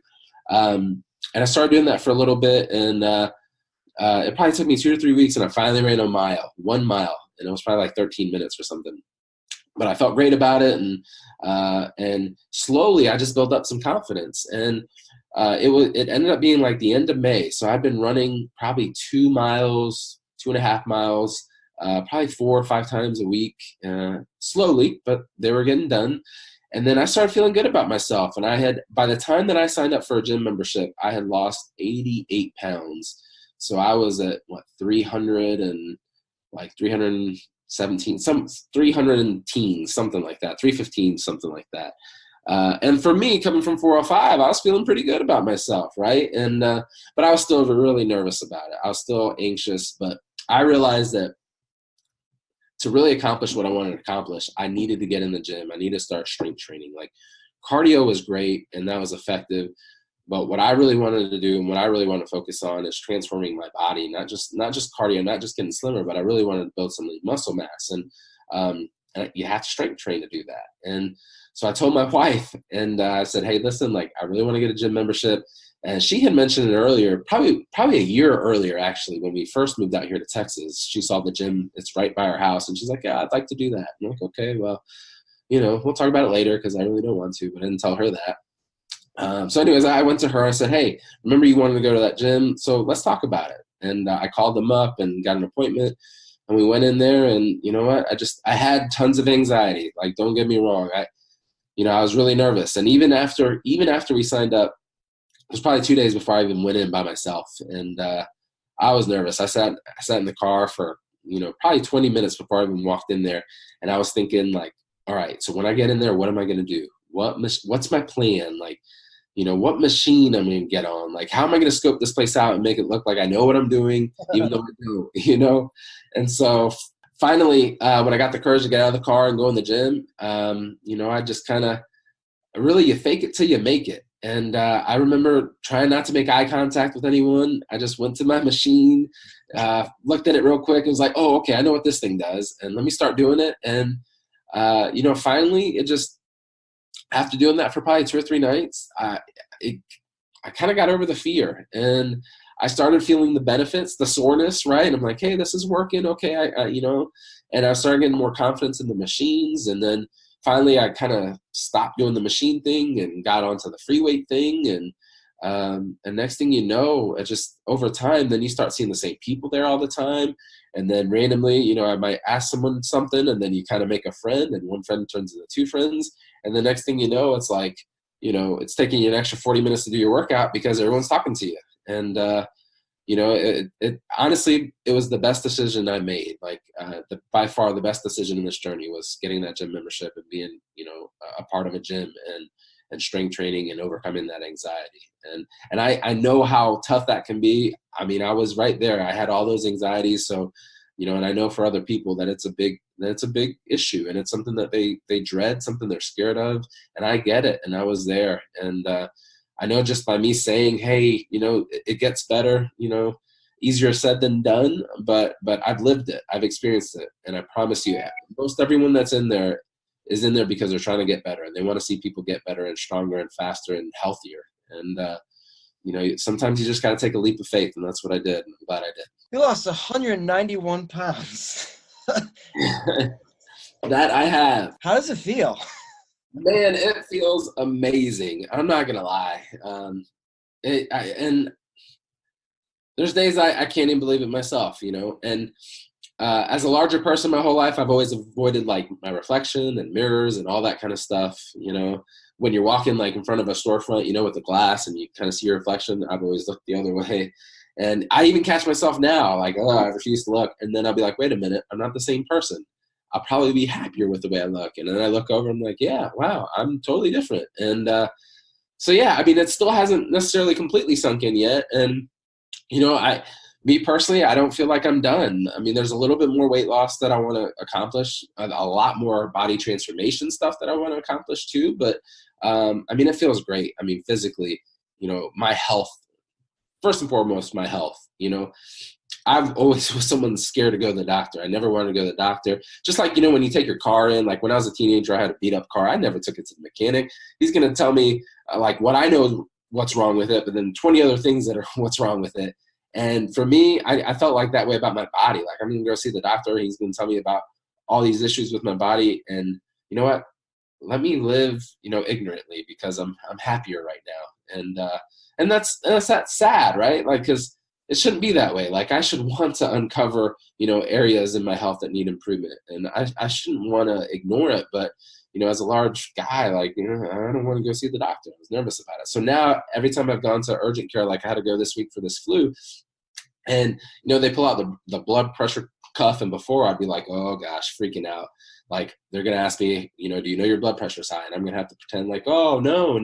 And I started doing that for a little bit, and it probably took me 2 to 3 weeks, and I finally ran 1 mile, and it was probably like 13 minutes or something. But I felt great about it, and slowly I just built up some confidence, and it ended up being like the end of May. So I've been running probably 2 miles, 2.5 miles, probably 4 or 5 times a week, slowly, but they were getting done. And then I started feeling good about myself, and by the time that I signed up for a gym membership, I had lost 88 pounds. So I was at 317, 300 something like that, 315, something like that. And for me, coming from 405, I was feeling pretty good about myself, right? And but I was still really nervous about it. I was still anxious, but I realized that to really accomplish what I wanted to accomplish, I needed to get in the gym. I needed to start strength training. Like cardio was great and that was effective. But what I really wanted to do and what I really want to focus on is transforming my body, not just cardio, not just getting slimmer, but I really wanted to build some muscle mass. And you have to strength train to do that. And so I told my wife and I said, hey, listen, like I really want to get a gym membership. And she had mentioned it earlier, probably a year earlier, actually, when we first moved out here to Texas. She saw the gym. It's right by our house. And she's like, yeah, I'd like to do that. I'm like, okay, well, we'll talk about it later because I really don't want to, but I didn't tell her that. So anyways, I went to her. I said, hey, remember you wanted to go to that gym? So let's talk about it. And I called them up and got an appointment. And we went in there and you know what? I had tons of anxiety. Like, don't get me wrong. I was really nervous. And even after we signed up, it was probably 2 days before I even went in by myself. And I was nervous. I sat in the car for, probably 20 minutes before I even walked in there. And I was thinking like, all right, so when I get in there, what am I going to do? What's my plan? Like, what machine I'm going to get on? Like, how am I going to scope this place out and make it look like I know what I'm doing, even though I don't, And so finally, when I got the courage to get out of the car and go in the gym, I just kind of really, you fake it till you make it. And I remember trying not to make eye contact with anyone. I just went to my machine, looked at it real quick and was like, oh, okay, I know what this thing does. And let me start doing it. And, finally it just, after doing that for probably 2 or 3 nights, I kind of got over the fear and I started feeling the benefits, the soreness, right? And I'm like, hey, this is working. Okay. And I started getting more confidence in the machines. And then finally I kind of stopped doing the machine thing and got onto the free weight thing. And next thing you know, it just over time, then you start seeing the same people there all the time. And then randomly, I might ask someone something and then you kind of make a friend and one friend turns into 2 friends. And the next thing you know, it's like, it's taking you an extra 40 minutes to do your workout because everyone's talking to you. And, it honestly, it was the best decision I made. Like by far the best decision in this journey was getting that gym membership and being, a part of a gym and strength training and overcoming that anxiety. And I know how tough that can be. I mean, I was right there. I had all those anxieties. So, and I know for other people that it's a big issue and it's something that they dread, something they're scared of. And I get it. And I was there. And I know just by me saying, hey, it gets better, easier said than done, but I've lived it. I've experienced it. And I promise you, most everyone that's in there is in there because they're trying to get better and they want to see people get better and stronger and faster and healthier. And, sometimes you just got to take a leap of faith. And that's what I did. And I'm glad I did. You lost 191 pounds. That I have. How does it feel? Man, it feels amazing. I'm not going to lie. And there's days I can't even believe it myself, and as a larger person my whole life, I've always avoided like my reflection and mirrors and all that kind of stuff. When you're walking like in front of a storefront, with the glass and you kind of see your reflection, I've always looked the other way. And I even catch myself now, like, oh, I refuse to look. And then I'll be like, wait a minute, I'm not the same person. I'll probably be happier with the way I look. And then I look over, I'm like, yeah, wow, I'm totally different. And so, yeah, I mean, it still hasn't necessarily completely sunk in yet. And, me personally, I don't feel like I'm done. I mean, there's a little bit more weight loss that I want to accomplish, a lot more body transformation stuff that I want to accomplish too. But, I mean, it feels great. I mean, physically, my health, first and foremost, my health, I've always was someone scared to go to the doctor. I never wanted to go to the doctor. Just like, when you take your car in, like when I was a teenager, I had a beat up car. I never took it to the mechanic. He's going to tell me like what I know what's wrong with it, but then 20 other things that are what's wrong with it. And for me, I felt like that way about my body. Like I'm going to go see the doctor. He's going to tell me about all these issues with my body. And you know what? Let me live, ignorantly because I'm happier right now. And that's sad, right? Like, cause it shouldn't be that way. Like I should want to uncover, areas in my health that need improvement. And I shouldn't want to ignore it. But, as a large guy, like, I don't want to go see the doctor. I was nervous about it. So now every time I've gone to urgent care, like I had to go this week for this flu and, they pull out the blood pressure cuff. And before I'd be like, oh gosh, freaking out. Like they're going to ask me, do you know your blood pressure's high? And I'm going to have to pretend like, oh, no.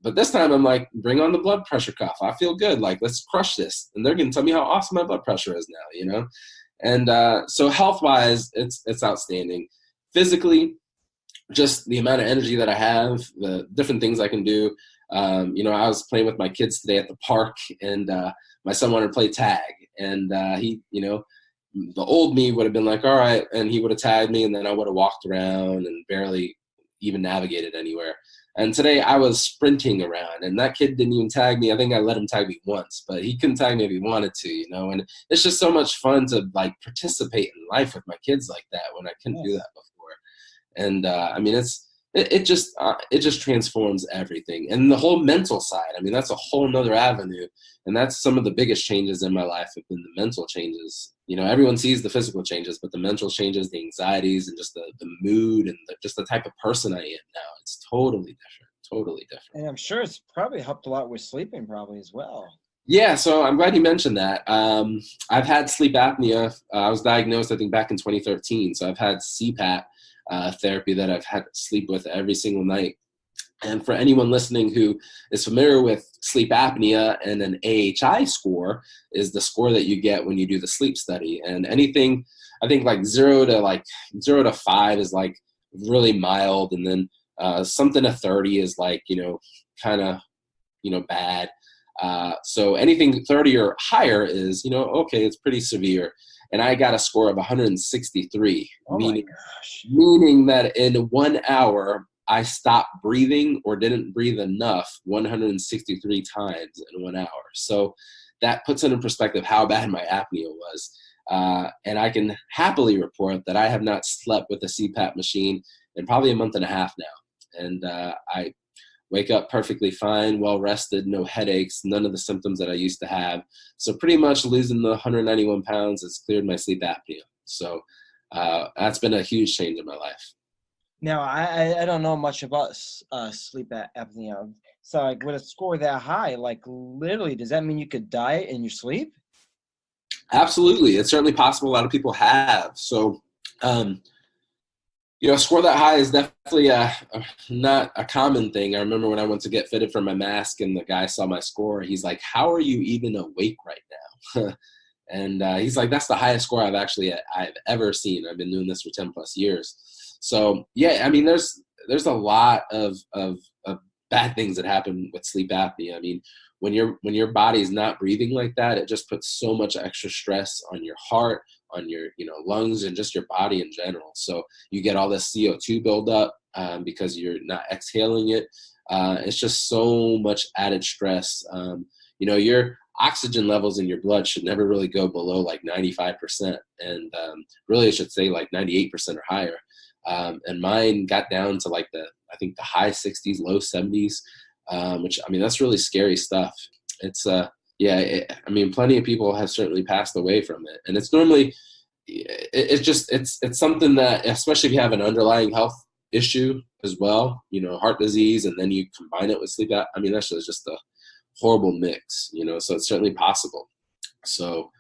But this time I'm like, bring on the blood pressure cuff. I feel good. Like, let's crush this. And they're going to tell me how awesome my blood pressure is now, And so health-wise, it's outstanding. Physically, just the amount of energy that I have, the different things I can do. I was playing with my kids today at the park, and my son wanted to play tag. And the old me would have been like, all right, and he would have tagged me, and then I would have walked around and barely even navigated anywhere. And today I was sprinting around, and that kid didn't even tag me. I think I let him tag me once, but he couldn't tag me if he wanted to, and it's just so much fun to like participate in life with my kids like that when I couldn't do that before. And it just transforms everything. And the whole mental side, that's a whole nother avenue. And that's some of the biggest changes in my life have been the mental changes. Everyone sees the physical changes, but the mental changes, the anxieties, and just the mood, and just the type of person I am now, it's totally different. And I'm sure it's probably helped a lot with sleeping probably as well. Yeah, so I'm glad you mentioned that. I've had sleep apnea. I was diagnosed, I think, back in 2013. So I've had CPAP therapy that I've had to sleep with every single night. And for anyone listening who is familiar with sleep apnea, and an AHI score is the score that you get when you do the sleep study. And anything, I think like 0 to 5 is like really mild. And then something to 30 is like, kind of, bad. So anything 30 or higher is, okay, it's pretty severe. And I got a score of 163, meaning that in 1 hour, I stopped breathing or didn't breathe enough 163 times in 1 hour. So that puts it in perspective how bad my apnea was. And I can happily report that I have not slept with a CPAP machine in probably a month and a half now. And I wake up perfectly fine, well rested, no headaches, none of the symptoms that I used to have. So pretty much losing the 191 pounds has cleared my sleep apnea. So that's been a huge change in my life. Now, I don't know much about sleep apnea. So like with a score that high, like literally, does that mean you could die in your sleep? Absolutely. It's certainly possible. A lot of people have. So, a score that high is definitely not a common thing. I remember when I went to get fitted for my mask and the guy saw my score. He's like, how are you even awake right now? And he's like, that's the highest score I've ever seen. I've been doing this for 10 plus years. So yeah, there's a lot of bad things that happen with sleep apnea. When your body's not breathing like that, it just puts so much extra stress on your heart, on your lungs, and just your body in general. So you get all this CO2 buildup because you're not exhaling it. It's just so much added stress. Your oxygen levels in your blood should never really go below like 95%, and really it should stay like 98% or higher. And mine got down to like the high 60s, low 70s, which that's really scary stuff. It's plenty of people have certainly passed away from it, and it's normally it's something that, especially if you have an underlying health issue as well, heart disease, and then you combine it with sleep apnea, that's just a horrible mix, so it's certainly possible. So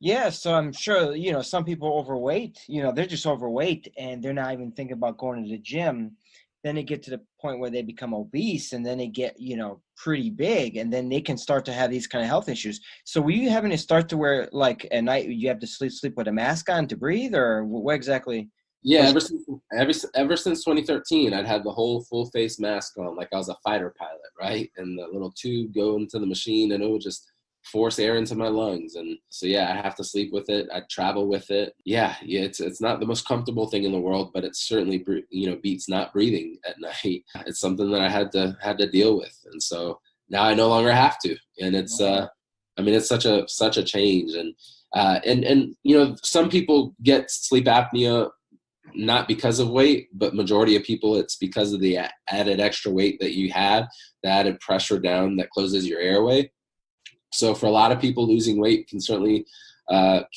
yeah, so I'm sure, some people overweight, they're just overweight and they're not even thinking about going to the gym. Then they get to the point where they become obese, and then they get, pretty big, and then they can start to have these kind of health issues. So were you having to start to wear, like, at night you have to sleep with a mask on to breathe, or what exactly? Yeah, ever since 2013, I'd had the whole full face mask on, like I was a fighter pilot, right? And the little tube go into the machine, and it would just force air into my lungs. And so yeah, I have to sleep with it. I travel with it. Yeah, it's not the most comfortable thing in the world, but it's certainly beats not breathing at night. It's something that I had to deal with, and so now I no longer have to. And it's it's such a change. And some people get sleep apnea not because of weight, but majority of people, it's because of the added extra weight that you have, the added pressure down that closes your airway. So for a lot of people, losing weight can certainly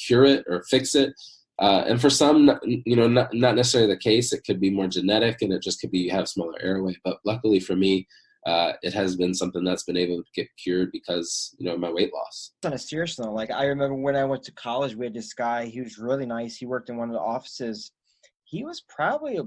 cure it or fix it. And for some, not necessarily the case. It could be more genetic, and it just could be you have smaller airway. But luckily for me, it has been something that's been able to get cured because, of my weight loss. On a serious note, like I remember when I went to college, we had this guy. He was really nice. He worked in one of the offices. He was probably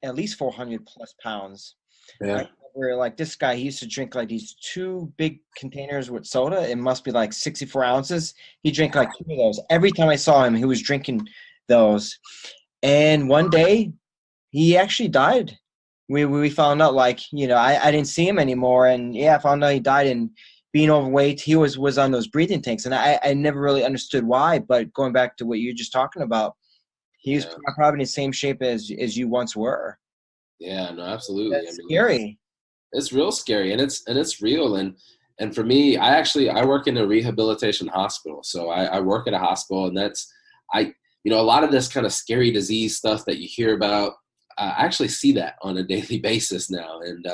at least 400 plus pounds. Yeah. Right? where like this guy, he used to drink like these 2 big containers with soda. It must be like 64 ounces. He drank like 2 of those. Every time I saw him, he was drinking those. And one day he actually died. We found out, like, I didn't see him anymore. And yeah, I found out he died. And being overweight, he was on those breathing tanks. And I never really understood why. But going back to what you're just talking about, he's probably in the same shape as you once were. Yeah, no, absolutely. That's scary. It's real scary, and it's real. And for me, I work in a rehabilitation hospital. So I work at a hospital, and a lot of this kind of scary disease stuff that you hear about, I actually see that on a daily basis now. And,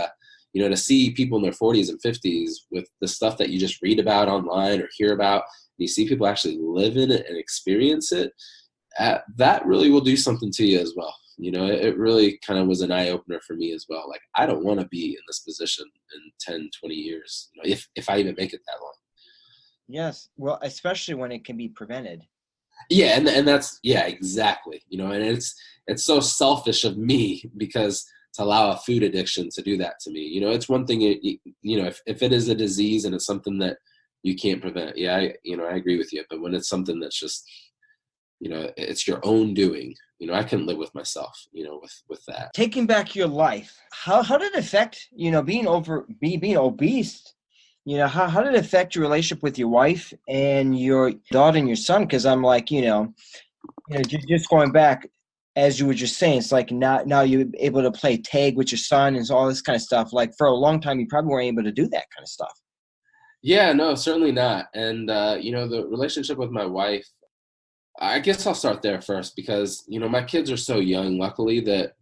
to see people in their 40s and 50s with the stuff that you just read about online or hear about, and you see people actually live in it and experience it, that really will do something to you as well. It really kind of was an eye-opener for me as well. Like, I don't want to be in this position in 10, 20 years, if I even make it that long. Yes. Well, especially when it can be prevented. Yeah, and that's, yeah, exactly. And it's so selfish of me because to allow a food addiction to do that to me. It's one thing, if it is a disease and it's something that you can't prevent, yeah, I agree with you. But when it's something that's just, it's your own doing, I couldn't live with myself, with that. Taking back your life, how did it affect, being obese? How did it affect your relationship with your wife and your daughter and your son? Because I'm like, just going back, as you were just saying, it's like now you're able to play tag with your son and all this kind of stuff. Like, for a long time, you probably weren't able to do that kind of stuff. Yeah, no, certainly not. And, the relationship with my wife, I guess I'll start there first because, my kids are so young, luckily, that,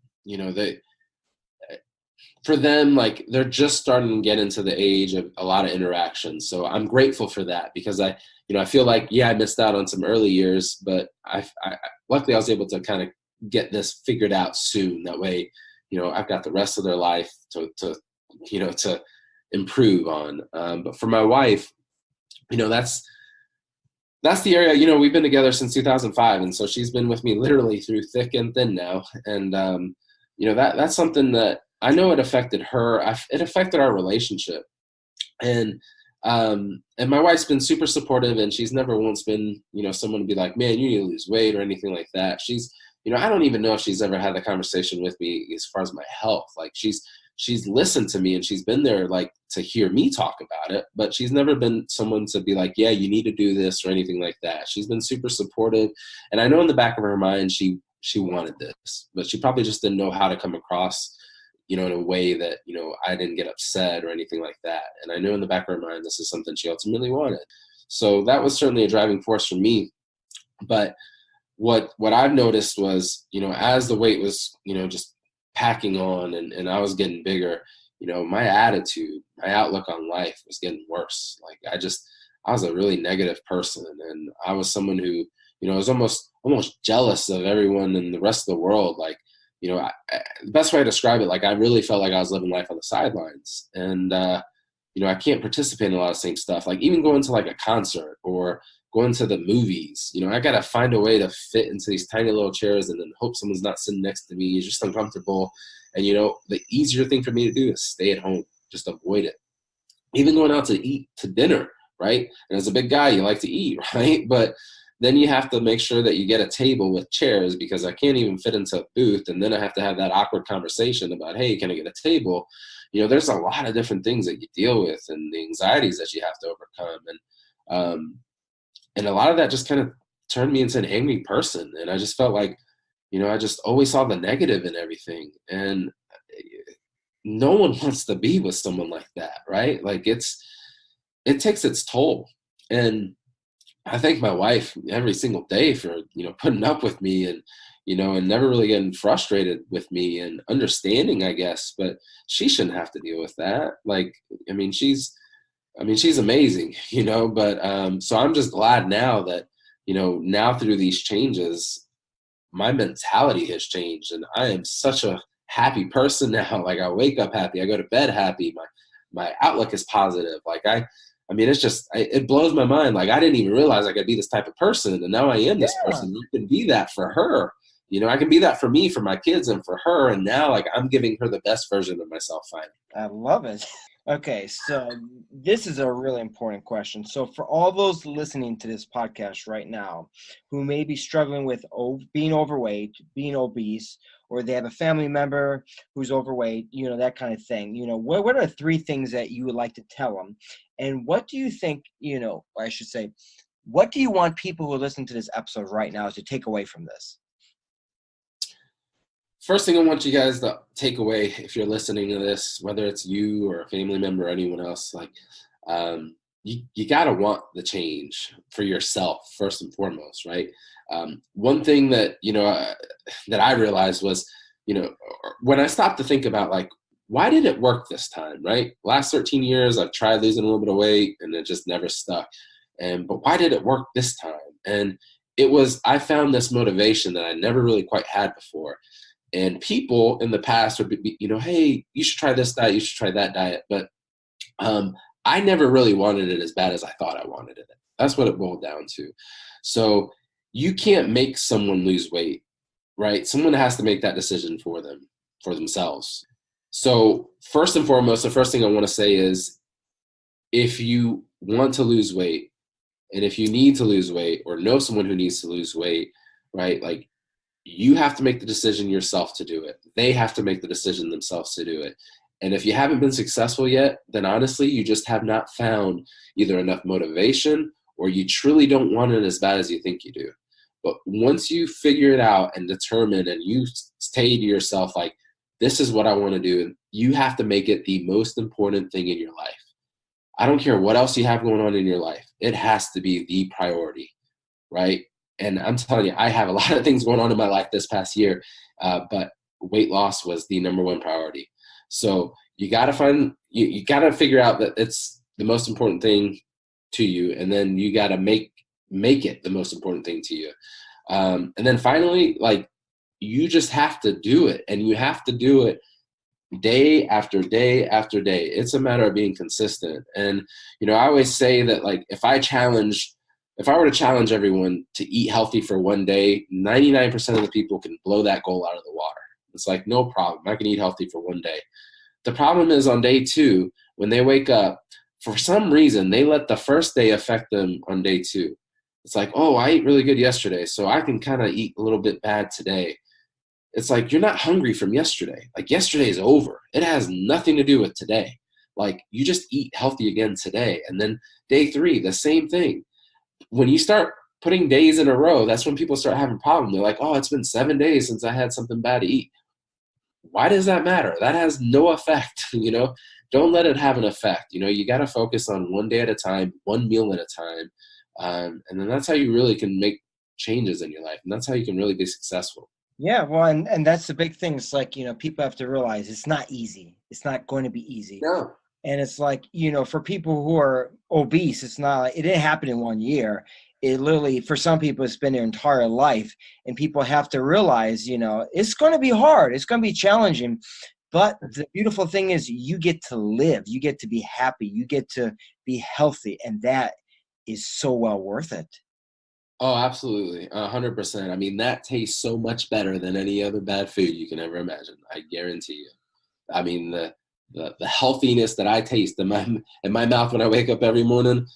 for them, like, they're just starting to get into the age of a lot of interactions. So I'm grateful for that because I feel like, yeah, I missed out on some early years, but I luckily I was able to kind of get this figured out soon. That way, I've got the rest of their life to improve on. But for my wife, that's the area, we've been together since 2005. And so she's been with me literally through thick and thin now. And, that's something that I know it affected her. It affected our relationship. And my wife's been super supportive, and she's never once been, someone to be like, man, you need to lose weight or anything like that. She's, I don't even know if she's ever had the conversation with me as far as my health. Like, she's listened to me and she's been there, like, to hear me talk about it, but she's never been someone to be like, yeah, you need to do this or anything like that. She's been super supportive. And I know in the back of her mind, she wanted this, but she probably just didn't know how to come across, in a way that, I didn't get upset or anything like that. And I know in the back of her mind, this is something she ultimately wanted. So that was certainly a driving force for me. But what I've noticed was, as the weight was, just packing on and I was getting bigger, my attitude, my outlook on life was getting worse. Like, I was a really negative person, and I was someone who, was almost jealous of everyone in the rest of the world. Like, the best way to describe it, like, I really felt like I was living life on the sidelines, and, I can't participate in a lot of the same stuff. Like, even going to like a concert or going to the movies, I got to find a way to fit into these tiny little chairs and then hope someone's not sitting next to me. It's just uncomfortable. And, the easier thing for me to do is stay at home, just avoid it. Even going out to eat to dinner, right? And as a big guy, you like to eat, right? But then you have to make sure that you get a table with chairs, because I can't even fit into a booth. And then I have to have that awkward conversation about, hey, can I get a table? There's a lot of different things that you deal with and the anxieties that you have to overcome. And a lot of that just kind of turned me into an angry person. And I just felt like, I just always saw the negative in everything. And no one wants to be with someone like that, right? Like, it takes its toll. And I thank my wife every single day for, putting up with me and, and never really getting frustrated with me and understanding, I guess. But she shouldn't have to deal with that. Like, she's amazing, but so I'm just glad now that, now through these changes, my mentality has changed, and I am such a happy person now. Like, I wake up happy, I go to bed happy, my outlook is positive. Like, it's just, it blows my mind. Like, I didn't even realize I could be this type of person, and now I am this person. You can be that for her, I can be that for me, for my kids, and for her. And now, like, I'm giving her the best version of myself finally. I love it. Okay, so this is a really important question. So for all those listening to this podcast right now who may be struggling with being overweight, being obese, or they have a family member who's overweight, that kind of thing, what are 3 things that you would like to tell them? And what do you think, I should say, what do you want people who listen to this episode right now to take away from this? First thing I want you guys to take away, if you're listening to this, whether it's you or a family member or anyone else, like, you got to want the change for yourself first and foremost, right? One thing that, that I realized was, when I stopped to think about, like, why did it work this time, right? Last 13 years, I've tried losing a little bit of weight and it just never stuck. But why did it work this time? And I found this motivation that I never really quite had before. And people in the past would be, hey, you should try this diet, you should try that diet. But I never really wanted it as bad as I thought I wanted it. That's what it boiled down to. So you can't make someone lose weight, right? Someone has to make that decision for themselves. So first and foremost, the first thing I want to say is, if you want to lose weight, and if you need to lose weight or know someone who needs to lose weight, right? Like, you have to make the decision yourself to do it. They have to make the decision themselves to do it. And if you haven't been successful yet, then honestly, you just have not found either enough motivation, or you truly don't want it as bad as you think you do. But once you figure it out and determine, and you say to yourself, like, this is what I want to do, you have to make it the most important thing in your life. I don't care what else you have going on in your life. It has to be the priority, right? And I'm telling you, I have a lot of things going on in my life this past year, but weight loss was the number one priority. So you got to you got to figure out that it's the most important thing to you, and then you got to make it the most important thing to you. And then finally, like, you just have to do it, and you have to do it day after day after day. It's a matter of being consistent. And, I always say that, like, if I were to challenge everyone to eat healthy for one day, 99% of the people can blow that goal out of the water. It's like, no problem. I can eat healthy for one day. The problem is, on day 2, when they wake up, for some reason, they let the first day affect them on day 2. It's like, oh, I ate really good yesterday, so I can kind of eat a little bit bad today. It's like, you're not hungry from yesterday. Like, yesterday is over. It has nothing to do with today. Like, you just eat healthy again today. And then day 3, the same thing. When you start putting days in a row, that's when people start having problems. They're like, oh, it's been 7 days since I had something bad to eat. Why does that matter? That has no effect. Don't let it have an effect. You got to focus on one day at a time, one meal at a time. And then that's how you really can make changes in your life. And that's how you can really be successful. Yeah, well, and that's the big thing. It's like, people have to realize it's not easy. It's not going to be easy. No. And it's like, for people who are obese, it's not like it didn't happen in 1 year. It literally, for some people, it's been their entire life. And people have to realize, it's going to be hard. It's going to be challenging. But the beautiful thing is, you get to live. You get to be happy. You get to be healthy. And that is so well worth it. Oh, absolutely. 100%. I mean, that tastes so much better than any other bad food you can ever imagine. I guarantee you. I mean, the healthiness that I taste in my mouth when I wake up every morning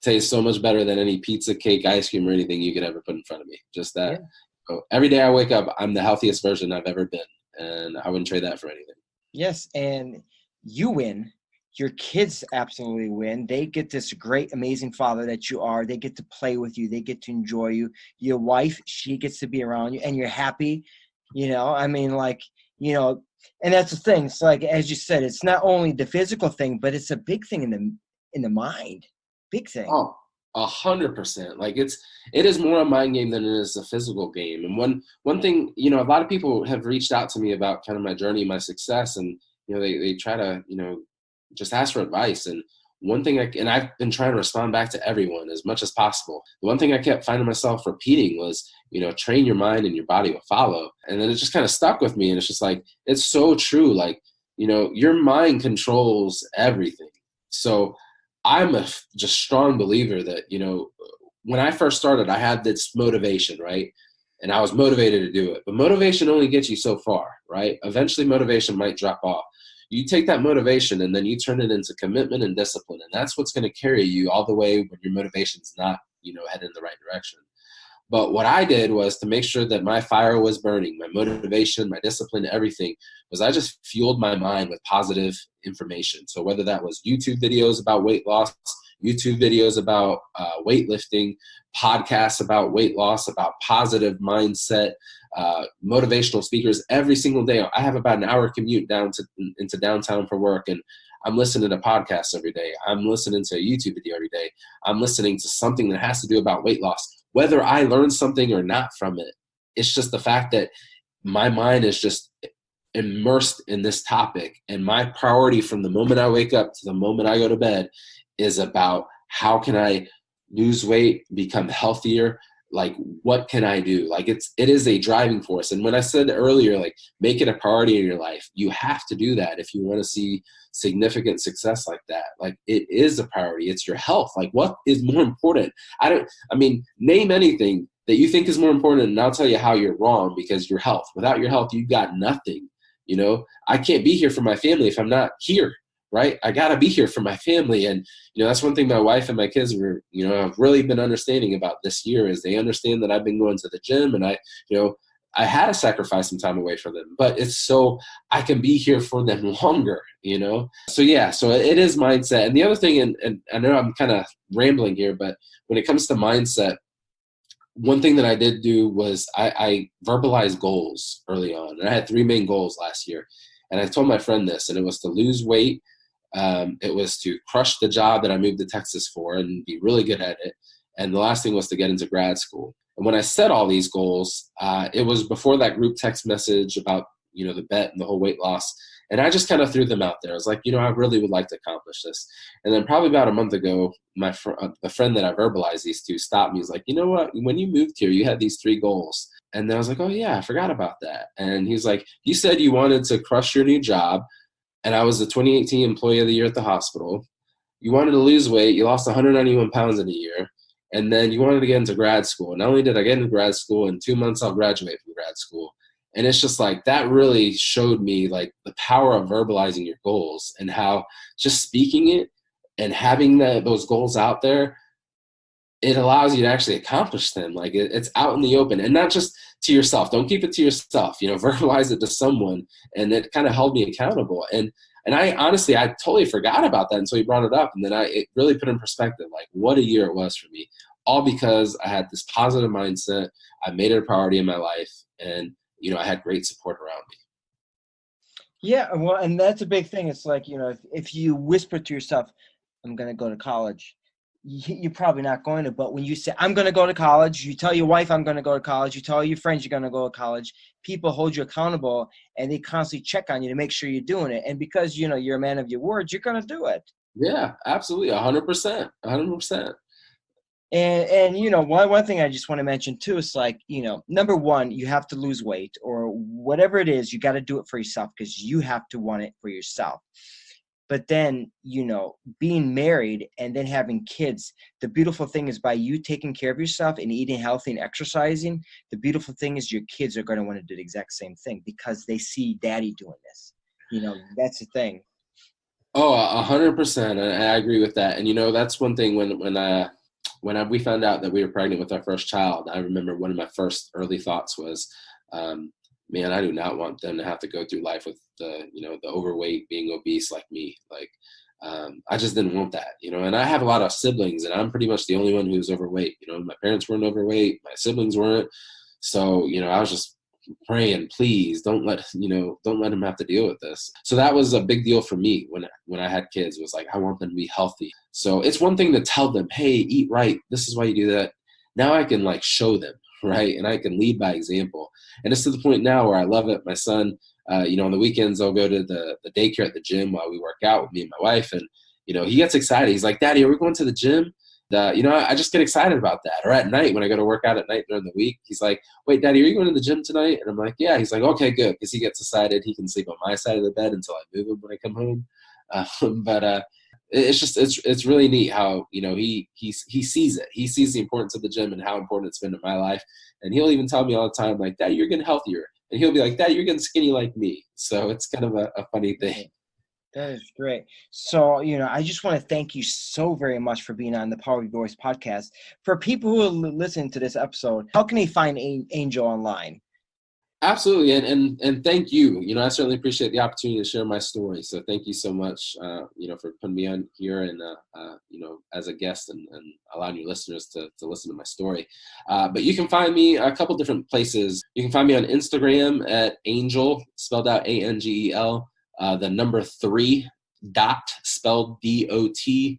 tastes so much better than any pizza, cake, ice cream, or anything you could ever put in front of me. Just that. Yeah. So every day I wake up, I'm the healthiest version I've ever been. And I wouldn't trade that for anything. Yes. And you win. Your kids absolutely win. They get this great, amazing father that you are. They get to play with you. They get to enjoy you. Your wife, she gets to be around you, and you're happy. I mean, like, and that's the thing. It's like, as you said, it's not only the physical thing, but it's a big thing in the mind. Big thing. Oh, 100%. Like, it is more a mind game than it is a physical game. And one thing, a lot of people have reached out to me about kind of my journey, my success, and they try to just ask for advice. And one thing I've been trying to respond back to everyone as much as possible. The one thing I kept finding myself repeating was, train your mind and your body will follow. And then it just kind of stuck with me. And it's just like, it's so true. Like, your mind controls everything. So I'm a just strong believer that, when I first started, I had this motivation, right? and I was motivated to do it. But motivation only gets you so far, right? Eventually motivation might drop off. You take that motivation and then you turn it into commitment and discipline. And that's what's going to carry you all the way when your motivation's not, headed in the right direction. But what I did was to make sure that my fire was burning, my motivation, my discipline, everything was I just fueled my mind with positive information. So whether that was YouTube videos about weight loss, YouTube videos about weightlifting, podcasts about weight loss, about positive mindset, motivational speakers, every single day. I have about an hour commute into downtown for work, and I'm listening to podcasts every day. I'm listening to a YouTube video every day. I'm listening to something that has to do about weight loss. Whether I learn something or not from it, it's just the fact that my mind is just immersed in this topic. And my priority from the moment I wake up to the moment I go to bed is about how can I lose weight, become healthier? Like, what can I do? Like, it is a driving force. And when I said earlier, like, make it a priority in your life, you have to do that if you want to see significant success like that. Like, it is a priority. It's your health. Like, what is more important? Name anything that you think is more important, and I'll tell you how you're wrong, because your health. Without your health, you've got nothing. I can't be here for my family if I'm not here. Right? I got to be here for my family. And, that's one thing my wife and my kids have really been understanding about this year, is they understand that I've been going to the gym, and I had to sacrifice some time away from them, but it's so I can be here for them longer, So it is mindset. And the other thing, and I know I'm kind of rambling here, but when it comes to mindset, one thing that I did do was I verbalized goals early on. And I had 3 main goals last year. And I told my friend this, and it was to lose weight. It was to crush the job that I moved to Texas for and be really good at it. And the last thing was to get into grad school. And when I set all these goals, it was before that group text message about, the bet and the whole weight loss. And I just kind of threw them out there. I was like, I really would like to accomplish this. And then probably about a month ago, the friend that I verbalized these to stopped me. He's like, you know what? When you moved here, you had these 3 goals. And then I was like, oh yeah, I forgot about that. And he's like, you said you wanted to crush your new job. And I was the 2018 Employee of the Year at the hospital. You wanted to lose weight. You lost 191 pounds in a year. And then you wanted to get into grad school. And not only did I get into grad school, in 2 months I'll graduate from grad school. And it's just like, that really showed me like the power of verbalizing your goals, and how just speaking it and having those goals out there, it allows you to actually accomplish them. Like, it's out in the open, and not just to yourself. Don't keep it to yourself, verbalize it to someone. And it kind of held me accountable. And I honestly, I totally forgot about that until you brought it up. And then it really put in perspective, like, what a year it was for me, all because I had this positive mindset. I made it a priority in my life, and, I had great support around me. Yeah. Well, and that's a big thing. It's like, if you whisper to yourself, I'm going to go to college, you're probably not going to. But when you say, I'm going to go to college, you tell your wife, I'm going to go to college, you tell your friends you're going to go to college, people hold you accountable, and they constantly check on you to make sure you're doing it. And because, you're a man of your words, you're going to do it. Yeah, absolutely. 100%. 100%. And one thing I just want to mention too is, like, number one, you have to lose weight, or whatever it is, you got to do it for yourself, because you have to want it for yourself. But then, being married and then having kids, the beautiful thing is, by you taking care of yourself and eating healthy and exercising, the beautiful thing is your kids are going to want to do the exact same thing, because they see daddy doing this. That's the thing. Oh, 100%. I agree with that. And, that's one thing when we found out that we were pregnant with our first child, I remember one of my first early thoughts was, man, I do not want them to have to go through life with the overweight, being obese like me. Like, I just didn't want that, and I have a lot of siblings, and I'm pretty much the only one who's overweight. My parents weren't overweight. My siblings weren't. So, I was just praying, please don't let them have to deal with this. So that was a big deal for me when I had kids. It was like, I want them to be healthy. So it's one thing to tell them, hey, eat right. This is why you do that. Now I can show them, right? And I can lead by example. And it's to the point now where I love it. My son, on the weekends, I'll go to the daycare at the gym while we work out with me and my wife. And, he gets excited. He's like, Daddy, are we going to the gym? I just get excited about that. Or at night, when I go to work out at night during the week, he's like, wait, Daddy, are you going to the gym tonight? And I'm like, yeah. He's like, okay, good. Because he gets excited. He can sleep on my side of the bed until I move him when I come home. it's really neat how, he sees it. He sees the importance of the gym and how important it's been in my life. And he'll even tell me all the time, like, Dad, you're getting healthier. And he'll be like, Dad, you're getting skinny like me. So it's kind of a funny thing. That is great. So, I just want to thank you so very much for being on the Power of Your Voice podcast. For people who are listening to this episode, how can they find Angel online? Absolutely. And thank you. I certainly appreciate the opportunity to share my story. So thank you so much, for putting me on here and, as a guest and allowing your listeners to listen to my story. But you can find me a couple different places. You can find me on Instagram at Angel, spelled out ANGEL, the number 3 dot spelled DOT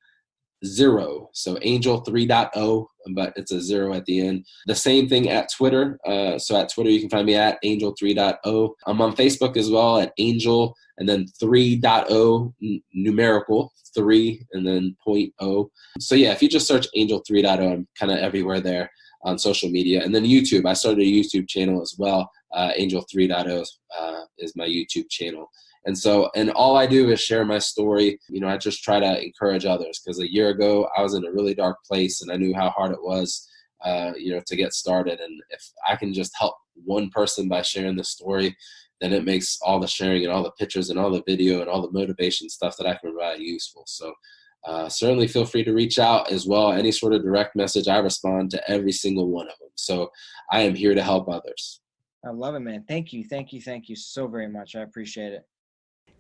0. So Angel 3.0, but it's a 0 at the end. The same thing at Twitter. So at Twitter, you can find me at Angel 3.0. I'm on Facebook as well at Angel and then 3.0 numerical 3 and then 0.0. So yeah, if you just search Angel 3.0, I'm kind of everywhere there on social media. And then YouTube, I started a YouTube channel as well. Angel 3.0 is my YouTube channel. And all I do is share my story. I just try to encourage others because a year ago I was in a really dark place and I knew how hard it was, to get started. And if I can just help one person by sharing the story, then it makes all the sharing and all the pictures and all the video and all the motivation stuff that I can provide useful. So certainly feel free to reach out as well. Any sort of direct message, I respond to every single one of them. So I am here to help others. I love it, man. Thank you. Thank you. Thank you so very much. I appreciate it.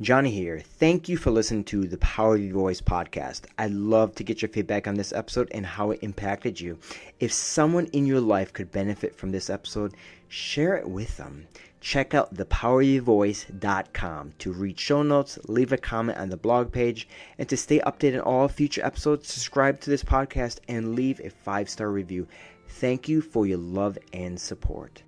Johnny here. Thank you for listening to the Power of Your Voice podcast. I'd love to get your feedback on this episode and how it impacted you. If someone in your life could benefit from this episode, share it with them. Check out thepowerofyourvoice.com to read show notes, leave a comment on the blog page, and to stay updated on all future episodes, subscribe to this podcast and leave a 5-star review. Thank you for your love and support.